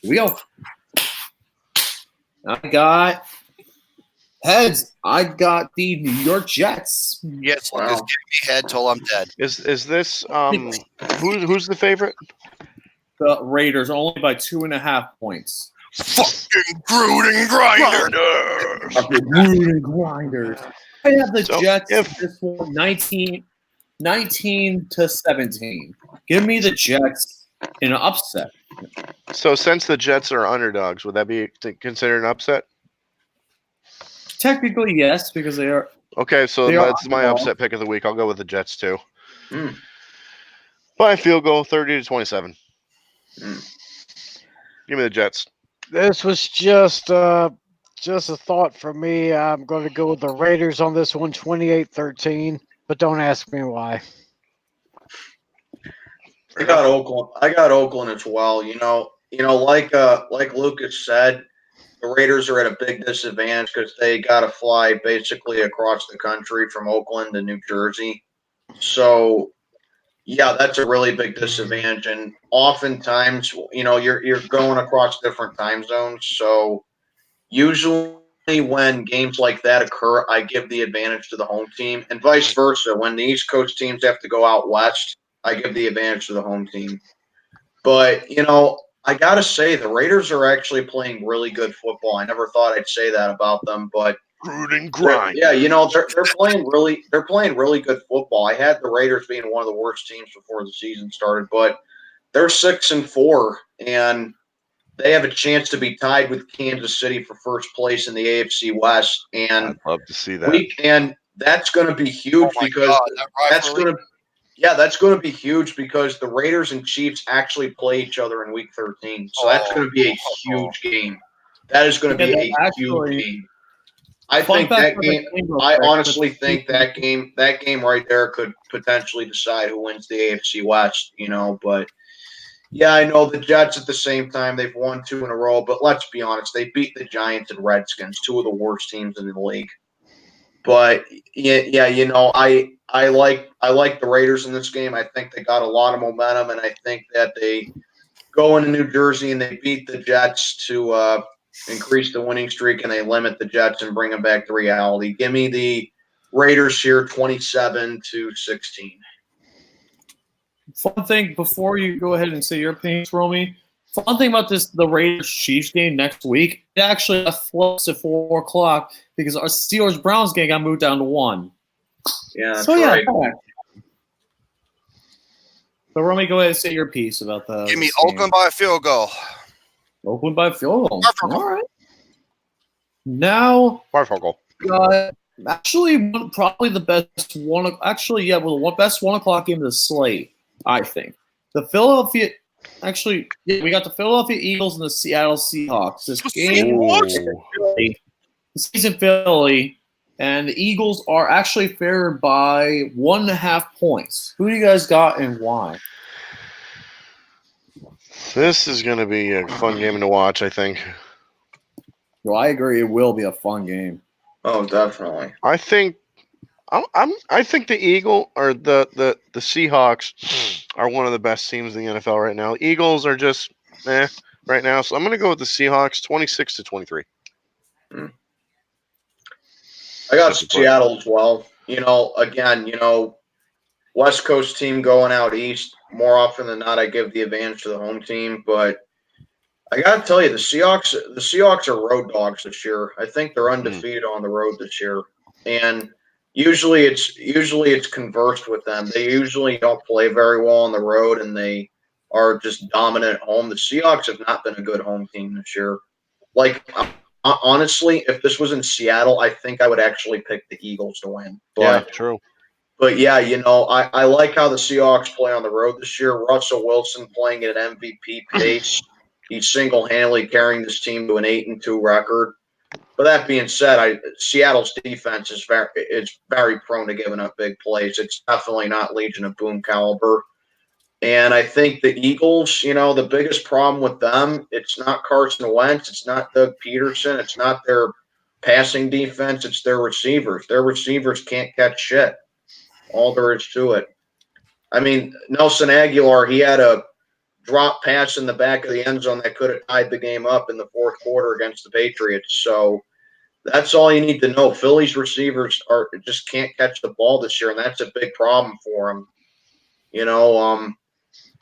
Here we go. I got Heads, I got the New York Jets. Yes, Wow. Lucas, give me head till I'm dead. Is this who's the favorite? The Raiders only by 2.5 points. Fucking Gruden grinder. Gruden grinders. I have the So, Jets if- this one 19 to 17. Give me the Jets in an upset. So since the Jets are underdogs, would that be considered an upset? Technically, yes, because they are. Okay, so They are that's my underdogs. upset pick of the week. I'll go with the Jets too. Hmm. By field goal, 30-27. Hmm. Give me the Jets. This was just a thought for me. I'm going to go with the Raiders on this one, 28-13. But don't ask me why. I got Oakland. I got Oakland as well. Like Lucas said, the Raiders are at a big disadvantage because they got to fly basically across the country from Oakland to New Jersey. So, yeah, that's a really big disadvantage. And oftentimes, you're going across different time zones. So, usually when games like that occur, I give the advantage to the home team, and vice versa. When the East Coast teams have to go out west, I give the advantage to the home team. But, I got to say, the Raiders are actually playing really good football. I never thought I'd say that about them, but Gruden grind. yeah, they're playing really good football. I had the Raiders being one of the worst teams before the season started, but they're 6-4, and they have a chance to be tied with Kansas City for first place in the AFC West. And I'd love to see that. that's going to be huge Oh my because God, that that's rivalry. going to that's going to be huge because the Raiders and Chiefs actually play each other in Week 13. So that's going to be a huge game. That is going to be a huge game. I think that game. I honestly think that game right there could potentially decide who wins the AFC West. But yeah, I know the Jets at the same time they've won 2 in a row. But let's be honest, they beat the Giants and Redskins, 2 of the worst teams in the league. But yeah, I like the Raiders in this game. I think they got a lot of momentum, and I think that they go into New Jersey and they beat the Jets to increase the winning streak, and they limit the Jets and bring them back to reality. Give me the Raiders here, 27-16. Fun thing before you go ahead and say your opinions, Romy. Fun thing about the Raiders Chiefs game next week, it actually got flipped to 4 o'clock because our Steelers Browns game got moved down to 1. Yeah, that's So right. So Romy, go ahead and say your piece about the. Give me this game. Oakland by a field goal. Oakland by field goal. Field goal. All right. Now, Barfogle. actually, probably the best one. Actually, yeah, well, the best 1 o'clock game of the slate, I think. The Philadelphia. Actually, yeah, we got the Philadelphia Eagles and the Seattle Seahawks. This game is in Philly, and the Eagles are actually favored by 1.5 points. Who do you guys got and why? This is going to be a fun game to watch, I think. Well, I agree. It will be a fun game. Oh, definitely. I think I think the Eagle or the Seahawks are one of the best teams in the NFL right now. Eagles are just right now, so I'm going to go with the Seahawks, 26-23. I got Seattle as well. Again, West Coast team going out east. More often than not, I give the advantage to the home team. But I got to tell you, the Seahawks are road dogs this year. I think they're undefeated on the road this year, and usually it's conversed with them. They usually don't play very well on the road, and they are just dominant at home. The Seahawks have not been a good home team this year. Like, honestly, if this was in Seattle, I think I would actually pick the Eagles to win. Yeah, true. But yeah, I like how the Seahawks play on the road this year. Russell Wilson playing at an MVP pace. He's single-handedly carrying this team to an 8-2 record. But that being said, Seattle's defense is very prone to giving up big plays. It's definitely not Legion of Boom caliber. And I think the Eagles, the biggest problem with them, it's not Carson Wentz, it's not Doug Peterson, it's not their passing defense, it's their receivers. Their receivers can't catch shit. All there is to it. I mean, Nelson Aguilar, he had a drop pass in the back of the end zone that could have tied the game up in the fourth quarter against the Patriots. So That's all you need to know. Philly's receivers just can't catch the ball this year, and that's a big problem for them.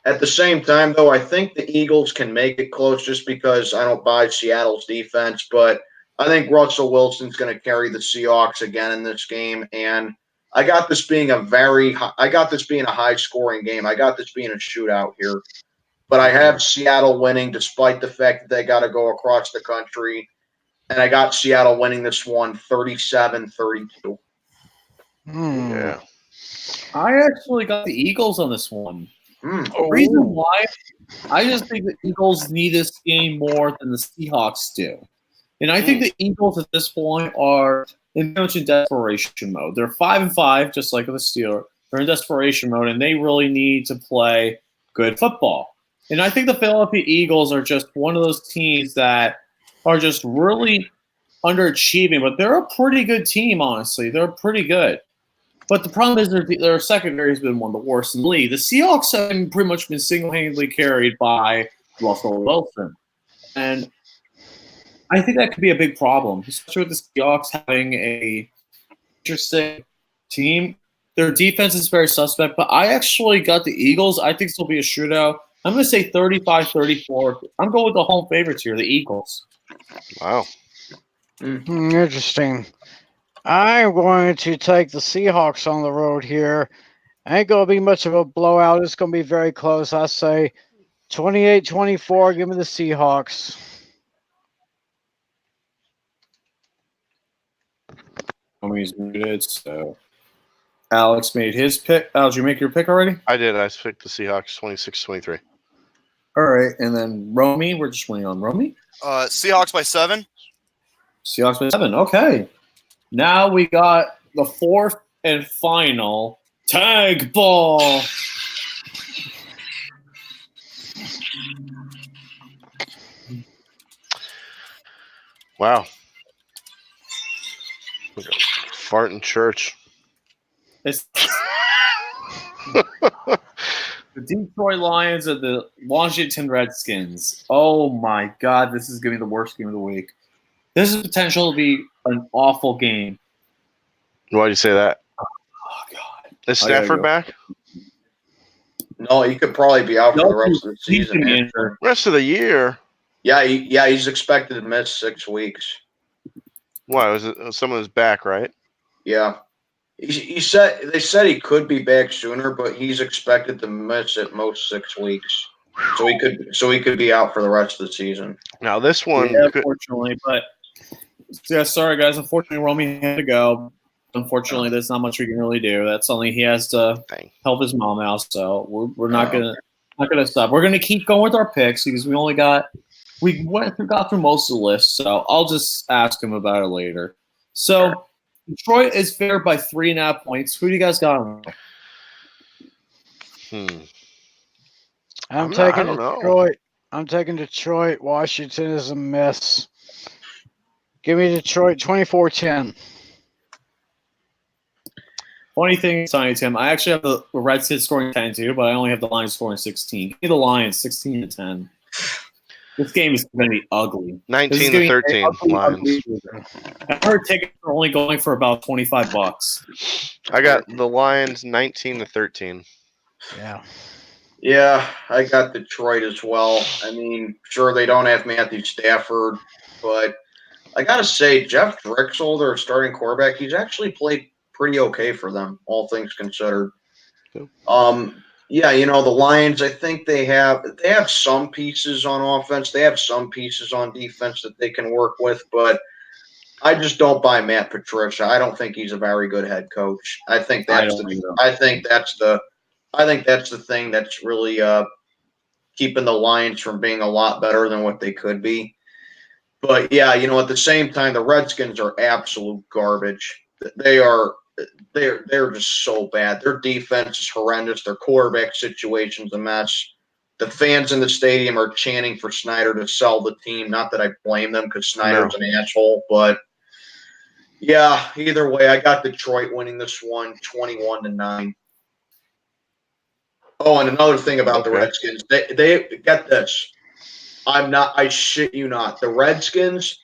At the same time, though, I think the Eagles can make it close just because I don't buy Seattle's defense, but I think Russell Wilson's going to carry the Seahawks again in this game, and I got this being a high-scoring game. I got this being a shootout here, but I have Seattle winning despite the fact that they got to go across the country, and I got Seattle winning this one 37-32. Yeah. I actually got the Eagles on this one. Mm. The reason why, I just think the Eagles need this game more than the Seahawks do. And I think the Eagles at this point are in much in desperation mode. They're 5-5, just like the Steelers. They're in desperation mode, and they really need to play good football. And I think the Philadelphia Eagles are just one of those teams that are just really underachieving, but they're a pretty good team, honestly. They're pretty good. But the problem is their secondary has been one of the worst in the league. The Seahawks have pretty much been single-handedly carried by Russell Wilson. And I think that could be a big problem, especially with the Seahawks having a interesting team. Their defense is very suspect, but I actually got the Eagles. I think this will be a shootout. I'm going to say 35-34. I'm going with the home favorites here, the Eagles. Wow. Interesting. I'm going to take the Seahawks on the road here. Ain't going to be much of a blowout. It's going to be very close. I say 28-24. Give me the Seahawks. He's muted, so Alex made his pick. Did you make your pick already? I did. I picked the Seahawks 26-23. All right, and then Romy, we're just waiting on Romy. Seahawks by 7. Seahawks by 7. Okay. Now we got the fourth and final tag ball. Wow. Fart in church. It's the Detroit Lions and the Washington Redskins. Oh my God, this is going to be the worst game of the week. This is potential to be an awful game. Why do you say that? Oh God. Is Stafford back? No, he could probably be out for the rest of the season. Rest of the year? Yeah, he's expected to miss 6 weeks. Why? Was it someone's back, right? Yeah. They said he could be back sooner, but he's expected to miss at most 6 weeks. So he could be out for the rest of the season. Now this one, unfortunately, but yeah, sorry guys. Unfortunately, Romy had to go. Unfortunately, there's not much we can really do. That's only he has to help his mom out. So we're not gonna stop. We're gonna keep going with our picks because we got through most of the list. So I'll just ask him about it later. So Detroit is favored by 3.5 points. Who do you guys got? I'm taking Detroit. I'm taking Detroit. Washington is a mess. Give me Detroit 24-10. Funny thing, Sonny Tim, I actually have the Redskins scoring 10 too, but I only have the Lions scoring 16. Give me the Lions 16-10. This game is going to be ugly. 19-13 Lions. I heard tickets are only going for about $25. I got the Lions 19-13. Yeah. Yeah, I got Detroit as well. I mean, sure, they don't have Matthew Stafford, but I got to say, Jeff Drexel, their starting quarterback, he's actually played pretty okay for them, all things considered. Yeah, the Lions, I think they have some pieces on offense. They have some pieces on defense that they can work with, but I just don't buy Matt Patricia. I don't think he's a very good head coach. I think that's the thing that's really keeping the Lions from being a lot better than what they could be. But yeah, at the same time, the Redskins are absolute garbage. They're just so bad. Their defense is horrendous. Their quarterback situation's a mess. The fans in the stadium are chanting for Snyder to sell the team. Not that I blame them because Snyder's an asshole, but yeah, either way, I got Detroit winning this one 21-9. Oh, and another thing about the Redskins, they get this. I shit you not. The Redskins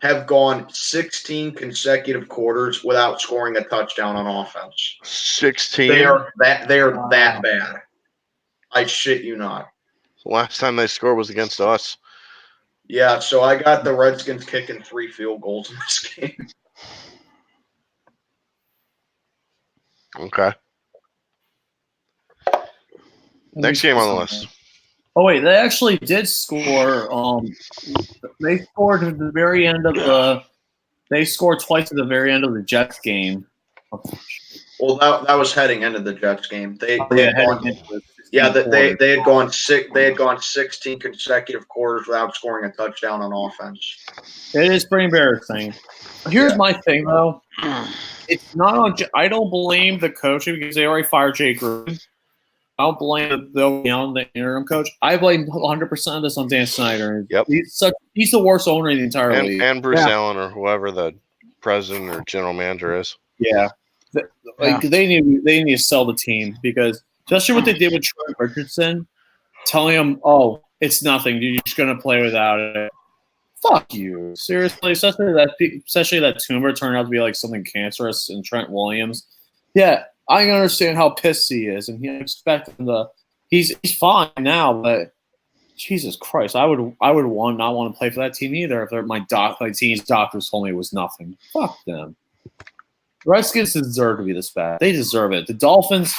have gone 16 consecutive quarters without scoring a touchdown on offense. 16. They are Wow. that bad. I shit you not. Last time they scored was against us. Yeah, so I got the Redskins kicking 3 field goals in this game. Okay. Next game on the list. Oh wait, they actually did score. They scored at the very end of the. They scored twice at the very end of the Jets game. Well, that was heading into the Jets game. They had gone, they they had gone six. They had gone 16 consecutive quarters without scoring a touchdown on offense. It is pretty embarrassing. Here's Yeah. my thing though. It's not on. I don't blame the coaching because they already fired Jay Gruden. I don't blame the interim coach. I blame 100% of this on Dan Snyder. Yep. He's the worst owner in the entire league. And Bruce Allen or whoever the president or general manager is. Yeah. They need to sell the team because especially what they did with Troy Richardson, telling him, "Oh, it's nothing. You're just gonna play without it." Fuck you, seriously. Especially that tumor turned out to be like something cancerous in Trent Williams. Yeah, I understand how pissed he is, and he expects him to. He's fine now, but Jesus Christ, I would not want to play for that team either if my team's doctors told me it was nothing. Fuck them. Redskins deserve to be this bad. They deserve it. The Dolphins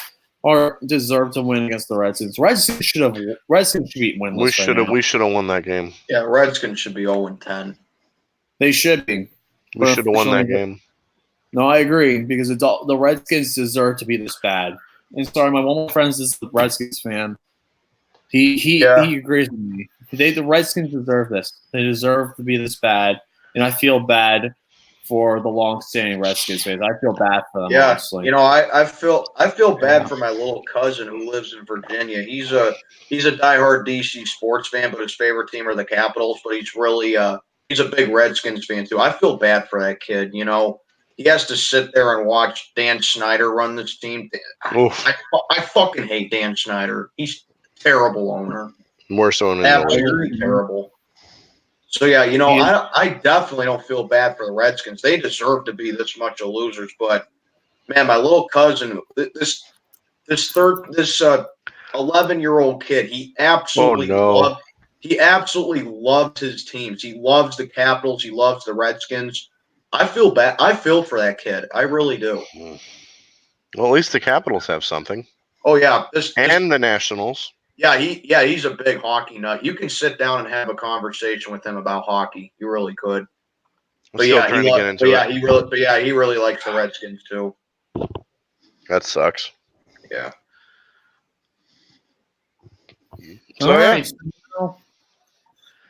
deserve to win against the Redskins. Redskins should be winless. We should have won that game. Yeah, Redskins should be 0-10. They should be. We should have won that game. No, I agree because the Redskins deserve to be this bad. And sorry, my one of my friends is a Redskins fan. He agrees with me. The Redskins deserve this. They deserve to be this bad, and I feel bad for the long-standing Redskins fans. I feel bad for them. Yeah, honestly. you know, I feel bad for my little cousin who lives in Virginia. He's a diehard DC sports fan, but his favorite team are the Capitals. But he's really he's a big Redskins fan too. I feel bad for that kid. You know, he has to sit there and watch Dan Snyder run this team. I fucking hate Dan Snyder. He's a terrible owner. More so than absolutely terrible. So, yeah, you know, I definitely don't feel bad for the Redskins. They deserve to be this much of losers. But, man, my little cousin, this 11-year-old kid, he absolutely loved his teams. He loves the Capitals. He loves the Redskins. I feel bad. I feel for that kid. I really do. Well, at least the Capitals have something. Oh, yeah. The Nationals. Yeah, he's a big hockey nut. You can sit down and have a conversation with him about hockey. You really could. But yeah, he really likes the Redskins too. That sucks. Yeah. So, all right. So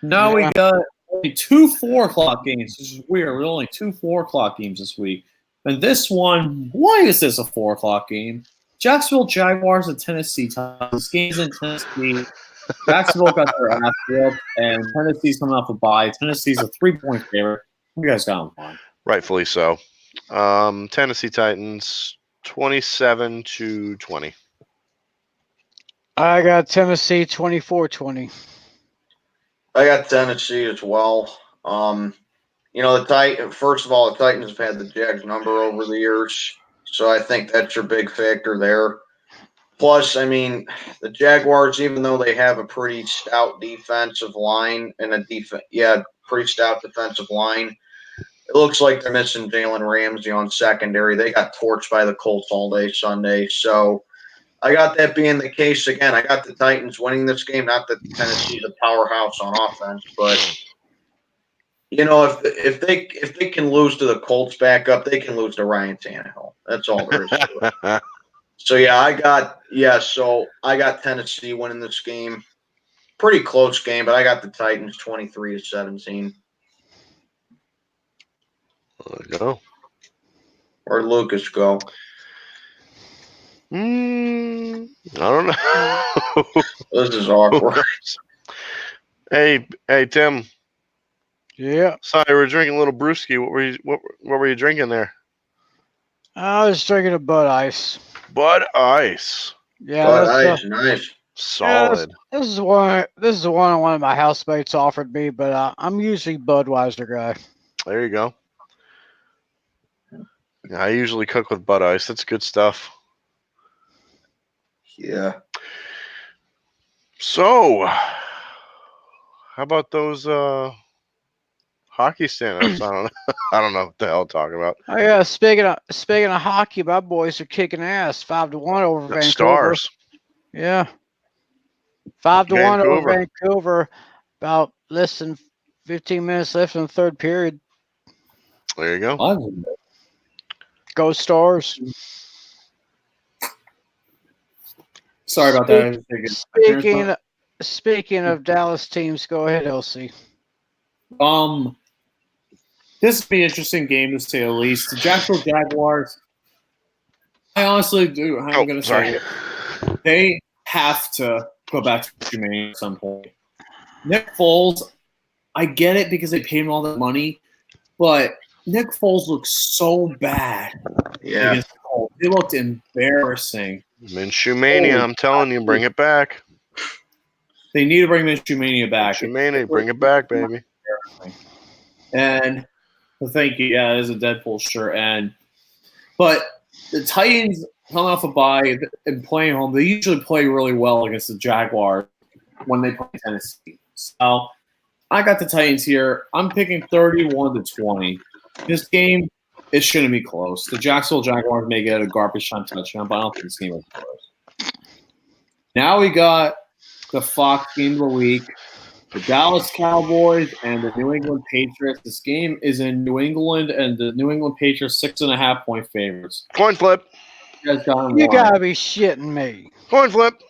now we got only 2 4:00 games. This is weird. We're only 2 4:00 games this week. And this one, why is this a 4:00 game? Jacksonville Jaguars and Tennessee Titans. Games in Tennessee. Jacksonville got their ass whooped, and Tennessee's coming off a bye. Tennessee's a 3-point favorite. You guys got them on. Rightfully so. Tennessee Titans 27-20. I got Tennessee 24-20. I got Tennessee as well. You know, first of all, the Titans have had the Jags number over the years, so I think that's your big factor there. Plus, I mean, the Jaguars, even though they have a pretty stout defensive line and pretty stout defensive line, it looks like they're missing Jalen Ramsey on secondary. They got torched by the Colts all day Sunday. So I got that being the case again. I got the Titans winning this game. Not that Tennessee's a powerhouse on offense, but you know, if they can lose to the Colts backup, they can lose to Ryan Tannehill. That's all there is to it. So yeah, I got Tennessee winning this game. Pretty close game, but I got the Titans 23-17. Go. Or Lucas go. I don't know. This is awkward. Hey, Tim. Yeah. Sorry, we're drinking a little brewski. What were you drinking there? I was drinking a Bud Ice. Bud Ice. Yeah, Bud Ice, nice. Solid. Yeah, this is one of my housemates offered me, but I'm usually Budweiser guy. There you go. Yeah, I usually cook with butt ice. That's good stuff. Yeah. So, how about those hockey stand-ups? I don't know. I don't know what the hell to talk about. Oh yeah, speaking of hockey, my boys are kicking ass. 5-1 over Got Vancouver. Stars. Yeah, 5-1 over Vancouver. Vancouver. About less than 15 minutes left in the third period. There you go. Go Stars. Sorry about that. I was thinking- Speaking of Dallas teams, go ahead, LC. This would be an interesting game to say the least. The Jacksonville Jaguars. I honestly do. I'm going to say it. They have to go back to Jermaine at some point. Nick Foles, I get it because they paid him all that money, but Nick Foles looks so bad. Yeah. Against the Colts. They looked embarrassing. Minshew Mania, I'm telling you, bring it back. They need to bring Minshew Mania back. Minshew Mania, bring it back, baby. And well, thank you. Yeah, it is a Deadpool shirt. But the Titans coming off a bye and playing home, they usually play really well against the Jaguars when they play Tennessee. So I got the Titans here. I'm picking 31-20. This game, it shouldn't be close. The Jacksonville Jaguars may get a garbage time touchdown, but I don't think this game will be close. Now we got the Fox game of the week. The Dallas Cowboys and the New England Patriots. This game is in New England, and the New England Patriots 6.5-point favorites. Coin flip. You guys got them You why? gotta be shitting me. Coin flip.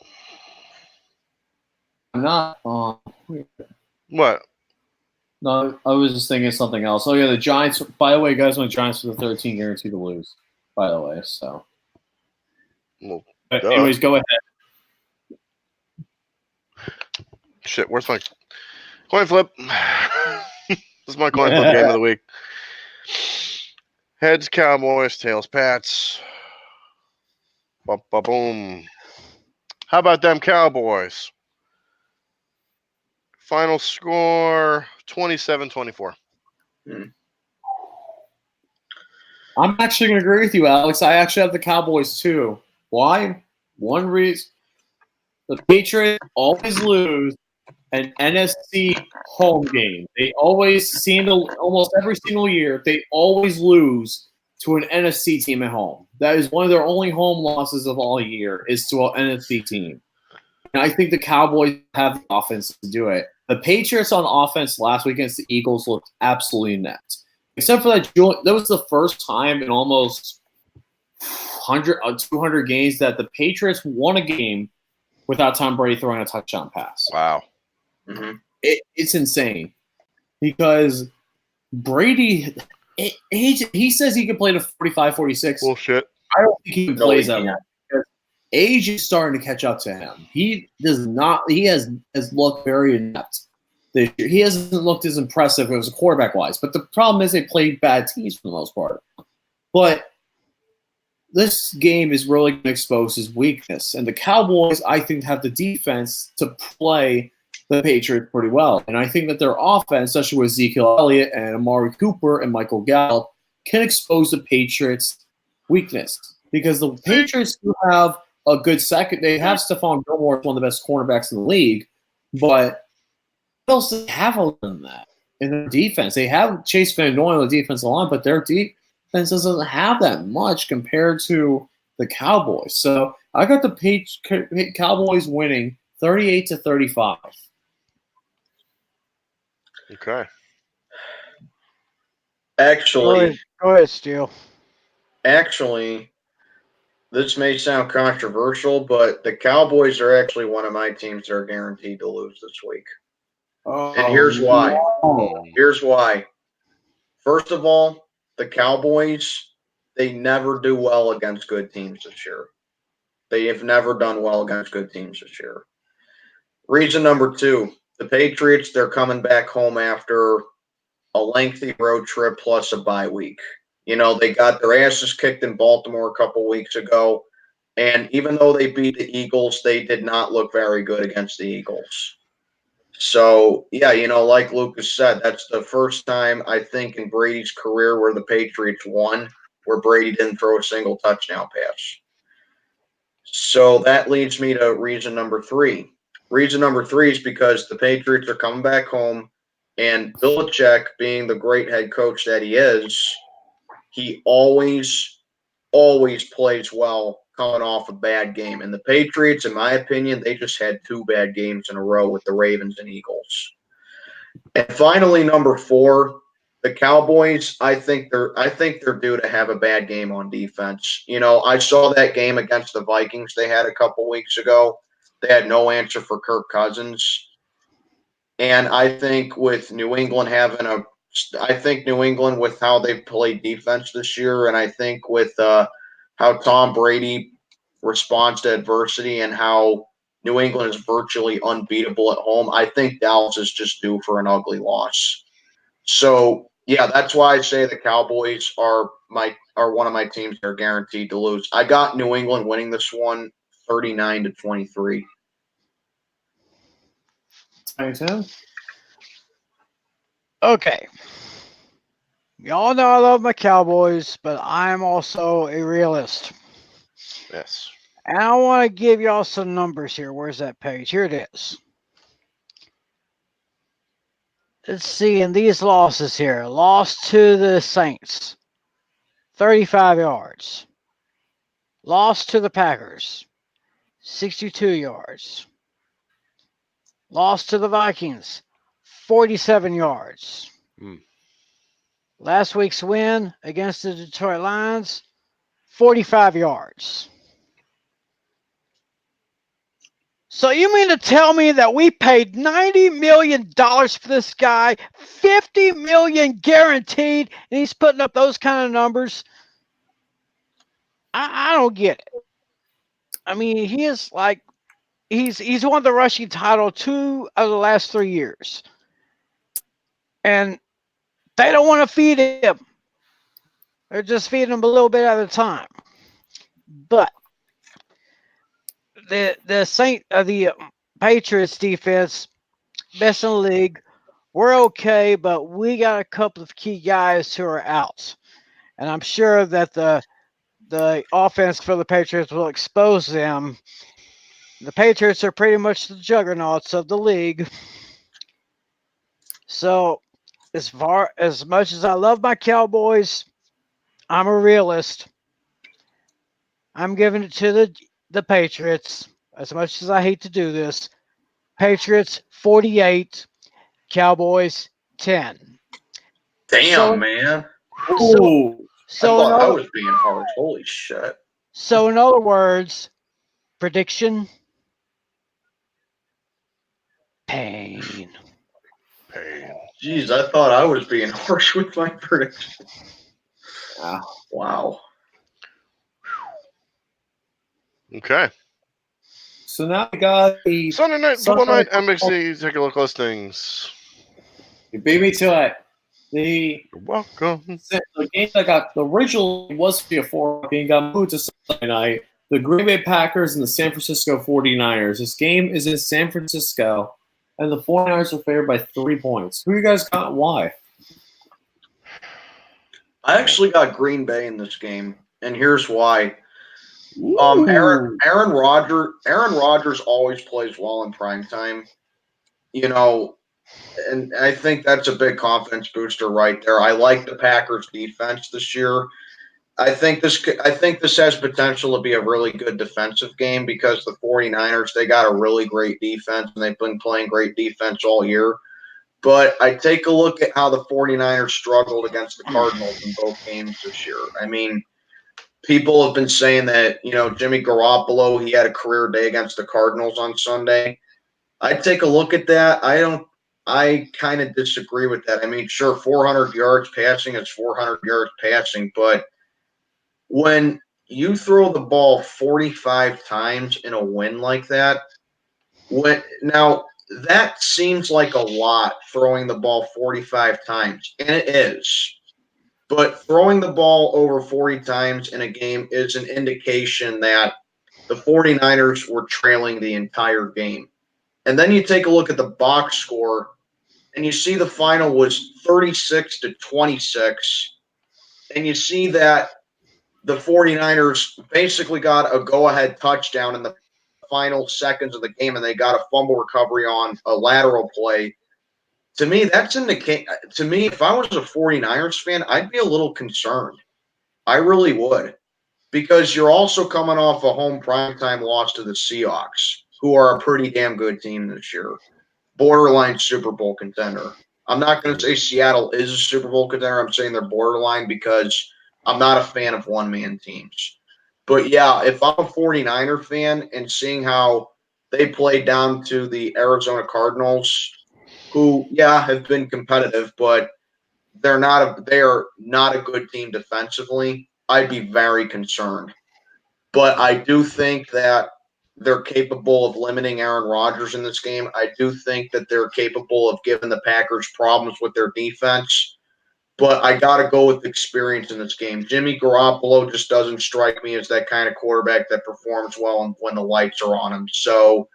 I'm not. What? No, I was just thinking something else. Oh yeah, the Giants. By the way, guys, the Giants for the 13 guaranteed to lose. By the way, so. Well, But anyways, go ahead. shit, where's my coin flip? This is my coin flip game of the week. Heads Cowboys, tails Pats. Boom. How about them Cowboys? Final score 27-24. I'm actually going to agree with you, Alex. I actually have the Cowboys too. Why? One reason: the Patriots always lose an NFC home game. They always seem to, almost every single year, they always lose to an NFC team at home. That is one of their only home losses of all year, is to an NFC team. And I think the Cowboys have the offense to do it. The Patriots on offense last week against the Eagles looked absolutely nuts. Except for that, that was the first time in almost 200 games that the Patriots won a game without Tom Brady throwing a touchdown pass. Wow. Mm-hmm. It's insane because Brady, he says he can play to 45, 46. Bullshit. I don't think he can play he that can't. long. Age is starting to catch up to him. He does not. He has looked very inept this year. He hasn't looked as impressive as a quarterback wise. But the problem is they played bad teams for the most part. But this game is really going to expose his weakness. And the Cowboys, I think, have the defense to play the Patriots pretty well. And I think that their offense, especially with Ezekiel Elliott and Amari Cooper and Michael Gallup, can expose the Patriots' weakness. Because the Patriots do have a good second. They have Stephon Gilmore, one of the best cornerbacks in the league. But what else do they have other than that in their defense? They have Chase Van Noy on the defensive line, but their defense doesn't have that much compared to the Cowboys. So I got the Cowboys winning 38-35. Okay. Actually, Go ahead, Steele. this may sound controversial, but the Cowboys are actually one of my teams that are guaranteed to lose this week. And here's why. Here's why. First of all, the Cowboys, they never do well against good teams this year. They have never done well against good teams this year. Reason number two, the Patriots, they're coming back home after a lengthy road trip plus a bye week. You know, they got their asses kicked in Baltimore a couple weeks ago. And even though they beat the Eagles, they did not look very good against the Eagles. So, yeah, like Lucas said, that's the first time I think in Brady's career where the Patriots won, where Brady didn't throw a single touchdown pass. So that leads me to reason number three. Reason number three is because the Patriots are coming back home, and Belichick, being the great head coach that he is, he always plays well coming off a bad game. And the Patriots, in my opinion, they just had two bad games in a row with the Ravens and Eagles. And finally, number four, the Cowboys. I think they're due to have a bad game on defense. I saw that game against the Vikings they had a couple weeks ago. They had no answer for Kirk Cousins, and I think with New England with how they've played defense this year, and I think with how Tom Brady responds to adversity and how New England is virtually unbeatable at home, I think Dallas is just due for an ugly loss. So yeah, that's why I say the Cowboys are one of my teams that are guaranteed to lose. I got New England winning this one 39-23. Tim? Okay. Y'all know I love my Cowboys, but I'm also a realist. Yes. And I want to give y'all some numbers here. Where's that page? Here it is. Let's see, in these losses here. Lost to the Saints, 35 yards. Lost to the Packers, 62 yards. Lost to the Vikings, 47 yards. Last week's win against the Detroit Lions, 45 yards. So you mean to tell me that we paid $90 million for this guy, $50 million guaranteed, and he's putting up those kind of numbers? I don't get it. I mean, he is like he's won the rushing title 2 of the last 3 years, and they don't want to feed him. They're just feeding him a little bit at a time. But the Patriots defense, best in the league. We're okay, but we got a couple of key guys who are out, and I'm sure that the offense for the Patriots will expose them. The Patriots are pretty much the juggernauts of the league. So, as much as I love my Cowboys, I'm a realist. I'm giving it to the Patriots. As much as I hate to do this, Patriots 48, Cowboys 10. Damn, man. Ooh. I thought I was being harsh. Holy shit. So in other words, prediction, pain. Jeez, I thought I was being harsh with my prediction. Wow. Okay. So now we got the Sunday night, double night, NBC. Take a look at those things. You beat me to it. You're welcome. The game that got originally was to be a 4 game got moved to Sunday night. The Green Bay Packers and the San Francisco 49ers. This game is in San Francisco, and the 49ers are favored by 3 points. Who you guys got and why? I actually got Green Bay in this game, and here's why. Aaron Rodgers always plays well in prime time. And I think that's a big confidence booster right there. I like the Packers defense this year. I think this has potential to be a really good defensive game because the 49ers, they got a really great defense and they've been playing great defense all year. But I take a look at how the 49ers struggled against the Cardinals in both games this year. I mean, people have been saying that, Jimmy Garoppolo, he had a career day against the Cardinals on Sunday. I take a look at that. I kind of disagree with that. I mean, sure, 400 yards passing is 400 yards passing, but when you throw the ball 45 times in a win like that, now that seems like a lot, throwing the ball 45 times, and it is. But throwing the ball over 40 times in a game is an indication that the 49ers were trailing the entire game. And then you take a look at the box score, and you see the final was 36-26, and you see that the 49ers basically got a go-ahead touchdown in the final seconds of the game, and they got a fumble recovery on a lateral play. To me, that's to me, if I was a 49ers fan, I'd be a little concerned. I really would. Because you're also coming off a home primetime loss to the Seahawks, who are a pretty damn good team this year. Borderline Super Bowl contender. I'm not going to say Seattle is a Super Bowl contender. I'm saying they're borderline because I'm not a fan of one-man teams. But yeah, if I'm a 49er fan and seeing how they played down to the Arizona Cardinals, who, yeah, have been competitive, but they are not a good team defensively, I'd be very concerned. But I do think that they're capable of limiting Aaron Rodgers in this game. I do think that they're capable of giving the Packers problems with their defense. But I got to go with experience in this game. Jimmy Garoppolo just doesn't strike me as that kind of quarterback that performs well when the lights are on him. So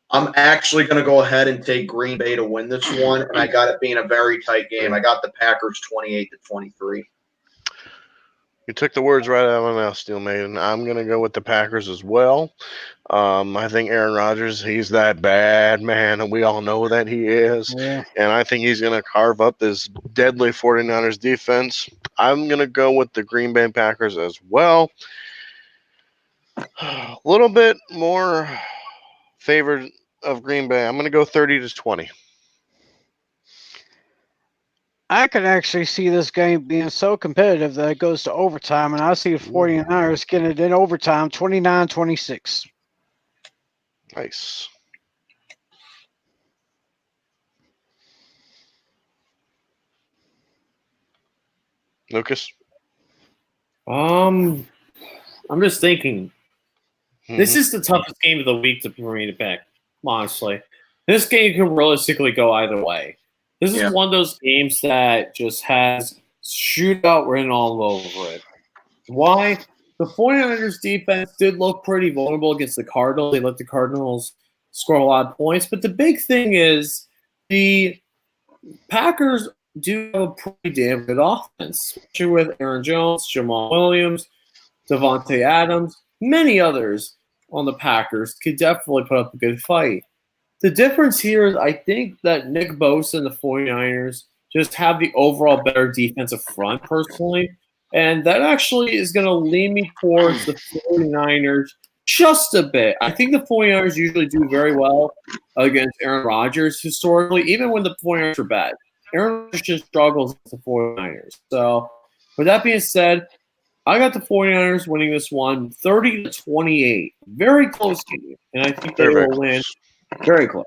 I'm actually going to go ahead and take Green Bay to win this one, and I got it being a very tight game. I got the Packers 28-23. You took the words right out of my mouth, Steel Maiden. I'm going to go with the Packers as well. I think Aaron Rodgers, he's that bad man, and we all know that he is. Yeah. And I think he's going to carve up this deadly 49ers defense. I'm going to go with the Green Bay Packers as well. A little bit more favored of Green Bay. I'm going to go 30-20. I can actually see this game being so competitive that it goes to overtime, and I see the 49ers getting it in overtime 29-26. Nice. Lucas? I'm just thinking. This Mhm. is the toughest game of the week for me to pick, honestly. This game can realistically go either way. This is one of those games that just has shootout written all over it. Why? The 49ers defense did look pretty vulnerable against the Cardinals. They let the Cardinals score a lot of points. But the big thing is the Packers do have a pretty damn good offense, especially with Aaron Jones, Jamal Williams, Devontae Adams, many others on the Packers could definitely put up a good fight. The difference here is I think that Nick Bosa and the 49ers just have the overall better defensive front personally. And that actually is going to lean me towards the 49ers just a bit. I think the 49ers usually do very well against Aaron Rodgers historically, even when the 49ers are bad. Aaron Rodgers just struggles with the 49ers. So, with that being said, I got the 49ers winning this one 30-28. Very close game. And I think they Very, very will win close. very close.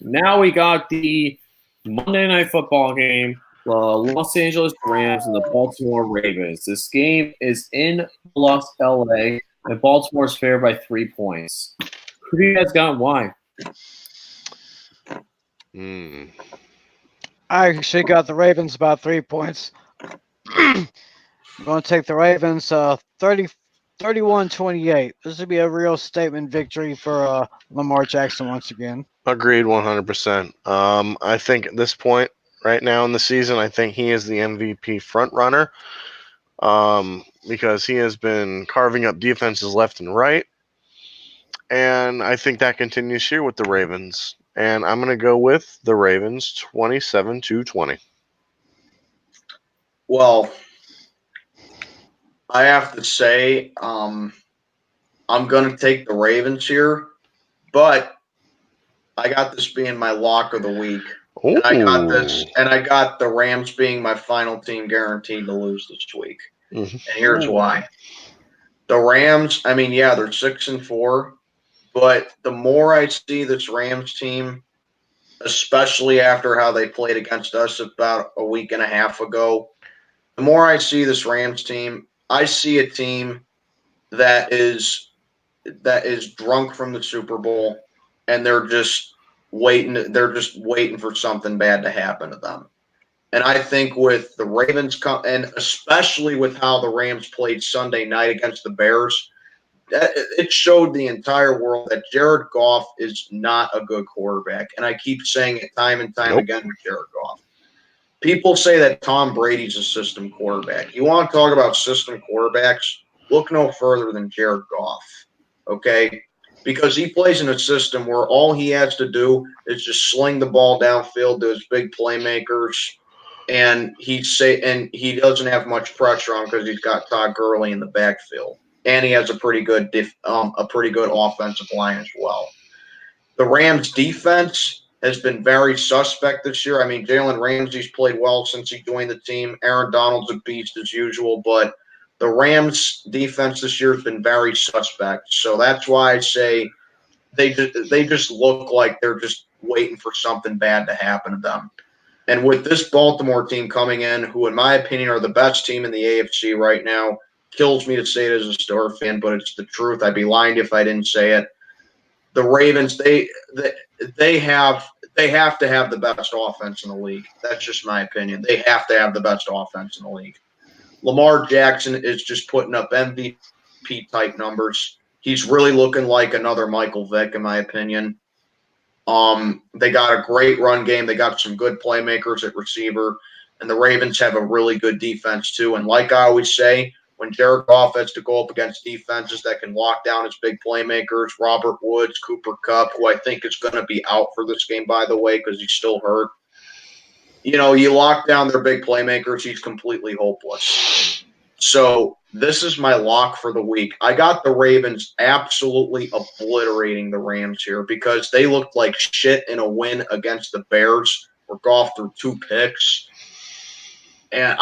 Now we got the Monday Night Football game, the Los Angeles Rams and the Baltimore Ravens. This game is in Los LA, and Baltimore's favored by 3 points. Who do you guys got and why? I actually got the Ravens about 3 points. I'm going to take the Ravens 31-28. This would be a real statement victory for Lamar Jackson once again. Agreed 100%. I think at this point, right now in the season, I think he is the MVP front runner because he has been carving up defenses left and right. And I think that continues here with the Ravens. And I'm going to go with the Ravens 27-20. Well, I have to say, I'm going to take the Ravens here, but I got this being my lock of the week. Ooh. And I got the Rams being my final team guaranteed to lose this week. Mm-hmm. And here's why. The Rams, I mean, yeah, they're 6-4, but the more I see this Rams team, especially after how they played against us about a week and a half ago, the more I see this Rams team, I see a team that is drunk from the Super Bowl, and they're just waiting. They're just waiting for something bad to happen to them. And I think with the Ravens and especially with how the Rams played Sunday night against the Bears, it showed the entire world that Jared Goff is not a good quarterback. And I keep saying it time and time again with Jared Goff. People say that Tom Brady's a system quarterback. You want to talk about system quarterbacks? Look no further than Jared Goff, okay? Because he plays in a system where all he has to do is just sling the ball downfield to his big playmakers, and he doesn't have much pressure on because he's got Todd Gurley in the backfield, and he has a pretty good offensive line as well. The Rams' defense has been very suspect this year. I mean, Jalen Ramsey's played well since he joined the team. Aaron Donald's a beast as usual, but the Rams' defense this year has been very suspect. So that's why I say they just look like they're just waiting for something bad to happen to them. And with this Baltimore team coming in, who in my opinion are the best team in the AFC right now, kills me to say it as a Steelers fan, but it's the truth. I'd be lying if I didn't say it. The Ravens, they have to have the best offense in the league. That's just my opinion. They have to have the best offense in the league. Lamar Jackson is just putting up MVP type numbers. He's really looking like another Michael Vick, in my opinion. They got a great run game. They got some good playmakers at receiver, and the Ravens have a really good defense too. And like I always say, when Jared Goff has to go up against defenses that can lock down his big playmakers, Robert Woods, Cooper Kupp, who I think is going to be out for this game, by the way, because he's still hurt. You know, you lock down their big playmakers, he's completely hopeless. So this is my lock for the week. I got the Ravens absolutely obliterating the Rams here because they looked like shit in a win against the Bears where Goff threw 2 picks. And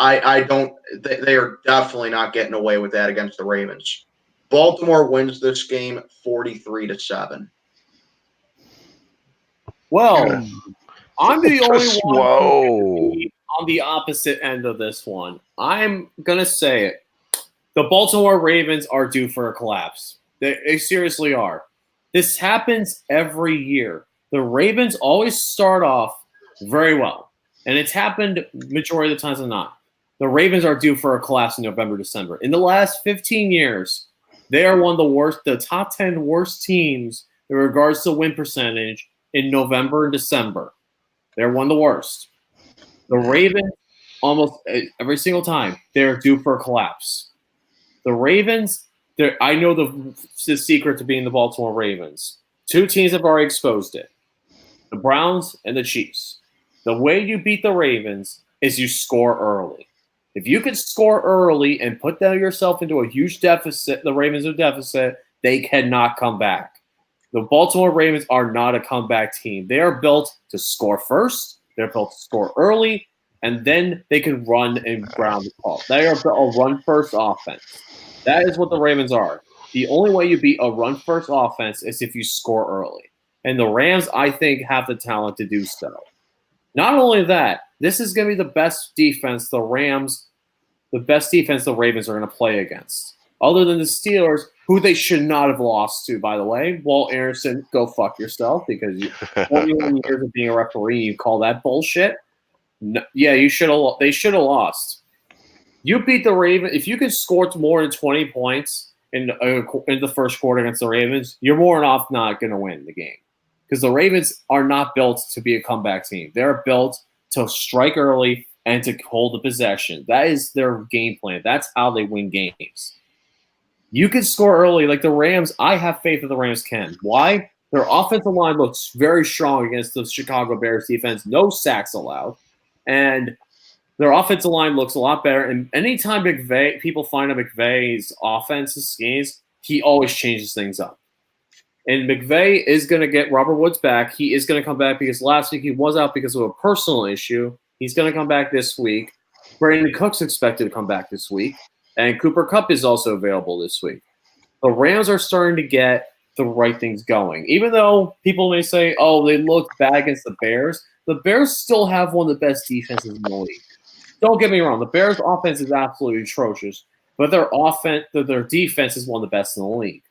they are definitely not getting away with that against the Ravens. Baltimore wins this game 43-7. Well, I'm the only one Whoa. on the opposite end of this one. I'm going to say it. The Baltimore Ravens are due for a collapse. They seriously are. This happens every year. The Ravens always start off very well. And it's happened majority of the times than not. The Ravens are due for a collapse in November, December. In the last 15 years, they are one of the top 10 worst teams in regards to win percentage in November and December. They're one of the worst. The Ravens, almost every single time, they're due for a collapse. The Ravens, I know the secret to being the Baltimore Ravens. 2 teams have already exposed it. The Browns and the Chiefs. The way you beat the Ravens is you score early. If you can score early and put yourself into a huge deficit, the Ravens are deficit, they cannot come back. The Baltimore Ravens are not a comeback team. They are built to score first. They're built to score early, and then they can run and ground the ball. They are a run-first offense. That is what the Ravens are. The only way you beat a run-first offense is if you score early. And the Rams, I think, have the talent to do so. Not only that, this is going to be the best defense the Ravens are going to play against. Other than the Steelers, who they should not have lost to, by the way. Walt Anderson, go fuck yourself because 21 years of being a referee, you call that bullshit? No, yeah, you should have. They should have lost. You beat the Ravens. If you can score more than 20 points in the first quarter against the Ravens, you're more than off not going to win the game. Because the Ravens are not built to be a comeback team. They're built to strike early and to hold the possession. That is their game plan. That's how they win games. You can score early like the Rams. I have faith that the Rams can. Why? Their offensive line looks very strong against the Chicago Bears defense. No sacks allowed. And their offensive line looks a lot better. And anytime people find out McVay's offensive schemes, he always changes things up. And McVay is going to get Robert Woods back. He is going to come back because last week he was out because of a personal issue. He's going to come back this week. Brandon Cook's expected to come back this week. And Cooper Kupp is also available this week. The Rams are starting to get the right things going. Even though people may say, oh, they looked bad against the Bears still have one of the best defenses in the league. Don't get me wrong. The Bears' offense is absolutely atrocious, but their defense is one of the best in the league.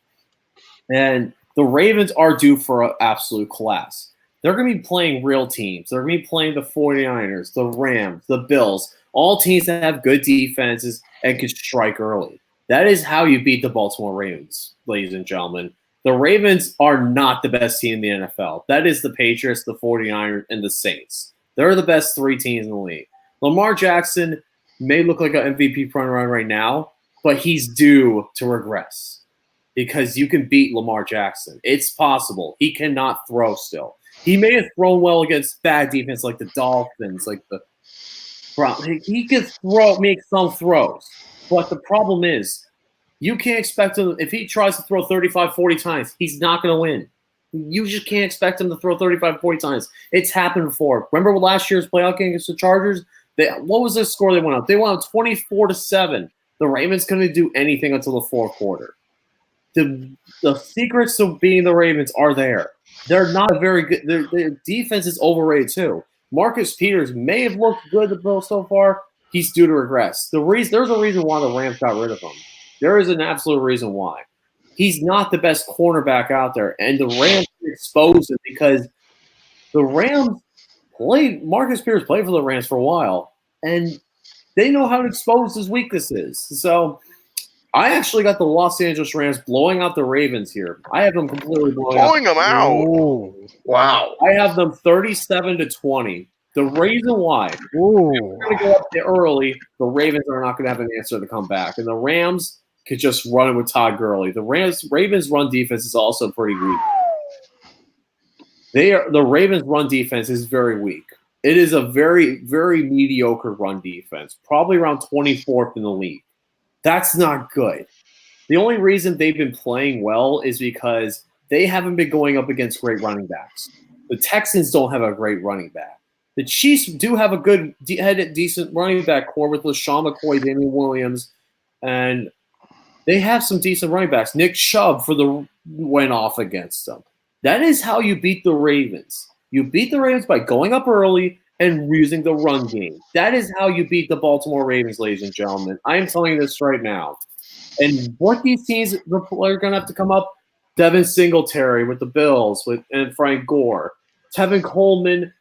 And the Ravens are due for an absolute collapse. They're going to be playing real teams. They're going to be playing the 49ers, the Rams, the Bills, all teams that have good defenses and can strike early. That is how you beat the Baltimore Ravens, ladies and gentlemen. The Ravens are not the best team in the NFL. That is the Patriots, the 49ers, and the Saints. They're the best 3 teams in the league. Lamar Jackson may look like an MVP front runner right now, but he's due to regress because you can beat Lamar Jackson. It's possible. He cannot throw still. He may have thrown well against bad defense like the Dolphins, like the Browns. He could make some throws, but the problem is you can't expect him, if he tries to throw 35, 40 times, he's not going to win. You just can't expect him to throw 35, 40 times. It's happened before. Remember last year's playoff game against the Chargers? What was the score they went up? They went up 24-7. The Ravens couldn't do anything until the fourth quarter. The secrets of being the Ravens are there. They're not very good. Their defense is overrated too. Marcus Peters may have looked good the Bills so far. He's due to regress. There's a reason why the Rams got rid of him. There is an absolute reason why. He's not the best cornerback out there, and the Rams exposed him because the Rams Marcus Peters played for the Rams for a while, and they know how to expose his weaknesses. Oh, So I actually got the Los Angeles Rams blowing out the Ravens here. I have them completely blowing them out. Ooh. Wow. I have them 37-20. The reason why Ooh. they're going to go up there early, the Ravens are not going to have an answer to come back, and the Rams could just run it with Todd Gurley. The Ravens' run defense is also pretty weak. The Ravens' run defense is very weak. It is a very, very mediocre run defense, probably around 24th in the league. That's not good. The only reason they've been playing well is because they haven't been going up against great running backs. The Texans don't have a great running back. The Chiefs do have a good, decent running back core with LaShawn McCoy, Damian Williams, and they have some decent running backs. Nick Chubb went off against them. That is how you beat the Ravens. You beat the Ravens by going up early and using the run game. That is how you beat the Baltimore Ravens, ladies and gentlemen. I am telling you this right now. And what these teams are going to have to come up, Devin Singletary with the Bills and Frank Gore, Tevin Coleman,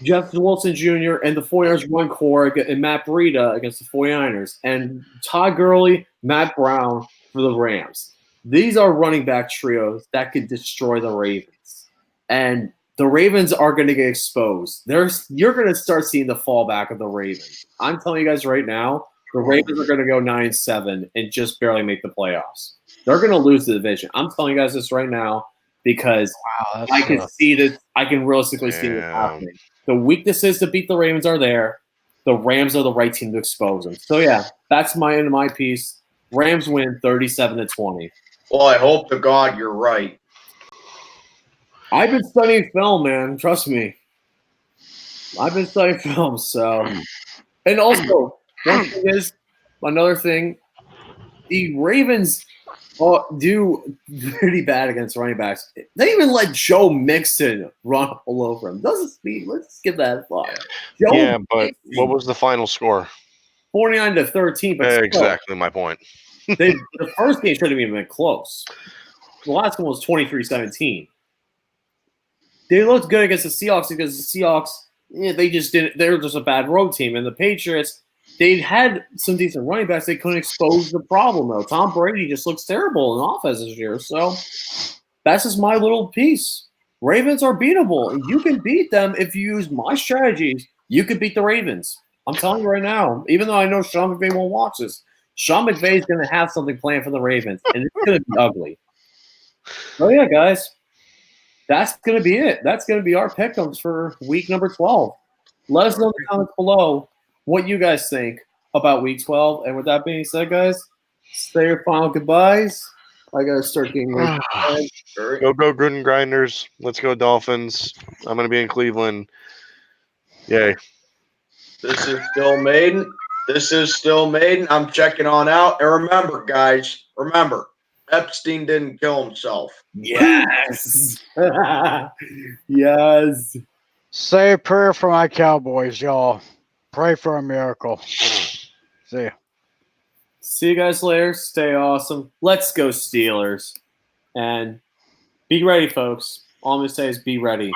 Jeff Wilson Jr., and the 49ers run core and Matt Breida against the 49ers, and Todd Gurley, Matt Brown for the Rams. These are running back trios that could destroy the Ravens. And the Ravens are going to get exposed. You're going to start seeing the fallback of the Ravens. I'm telling you guys right now, the Ravens are going to go 9-7 and just barely make the playoffs. They're going to lose the division. I'm telling you guys this right now because I can see this. I can realistically see this happening. The weaknesses to beat the Ravens are there. The Rams are the right team to expose them. So, yeah, that's my end of my piece. Rams win 37-20. Well, I hope to God you're right. I've been studying film, man. Trust me. I've been studying film, so. And also, one thing is, another thing, the Ravens do pretty bad against running backs. They even let Joe Mixon run all over him. Doesn't speed. Let's give that a thought. Yeah, but what was the final score? 49-13. But exactly my point. The first game shouldn't have even been close. The last one was 23-17. They looked good against the Seahawks because the Seahawks, they just didn't. They were just a bad road team, and the Patriots, they had some decent running backs. They couldn't expose the problem though. Tom Brady just looks terrible in offense this year. So that's just my little piece. Ravens are beatable, and you can beat them if you use my strategies. You can beat the Ravens. I'm telling you right now. Even though I know Sean McVay won't watch this, Sean McVay is going to have something planned for the Ravens, and it's going to be ugly. So yeah, guys. That's going to be it. That's going to be our pick'ems for week number 12. Let us know in the comments below what you guys think about week 12. And with that being said, guys, say your final goodbyes. I got to start getting ready. Go Gruden Grinders. Let's go Dolphins. I'm going to be in Cleveland. Yay. This is still Maiden. I'm checking on out. And remember, guys, Epstein didn't kill himself. Yes. Yes. Say a prayer for my Cowboys, y'all. Pray for a miracle. See ya. See you guys later. Stay awesome. Let's go Steelers. And be ready, folks. All I'm going to say is be ready.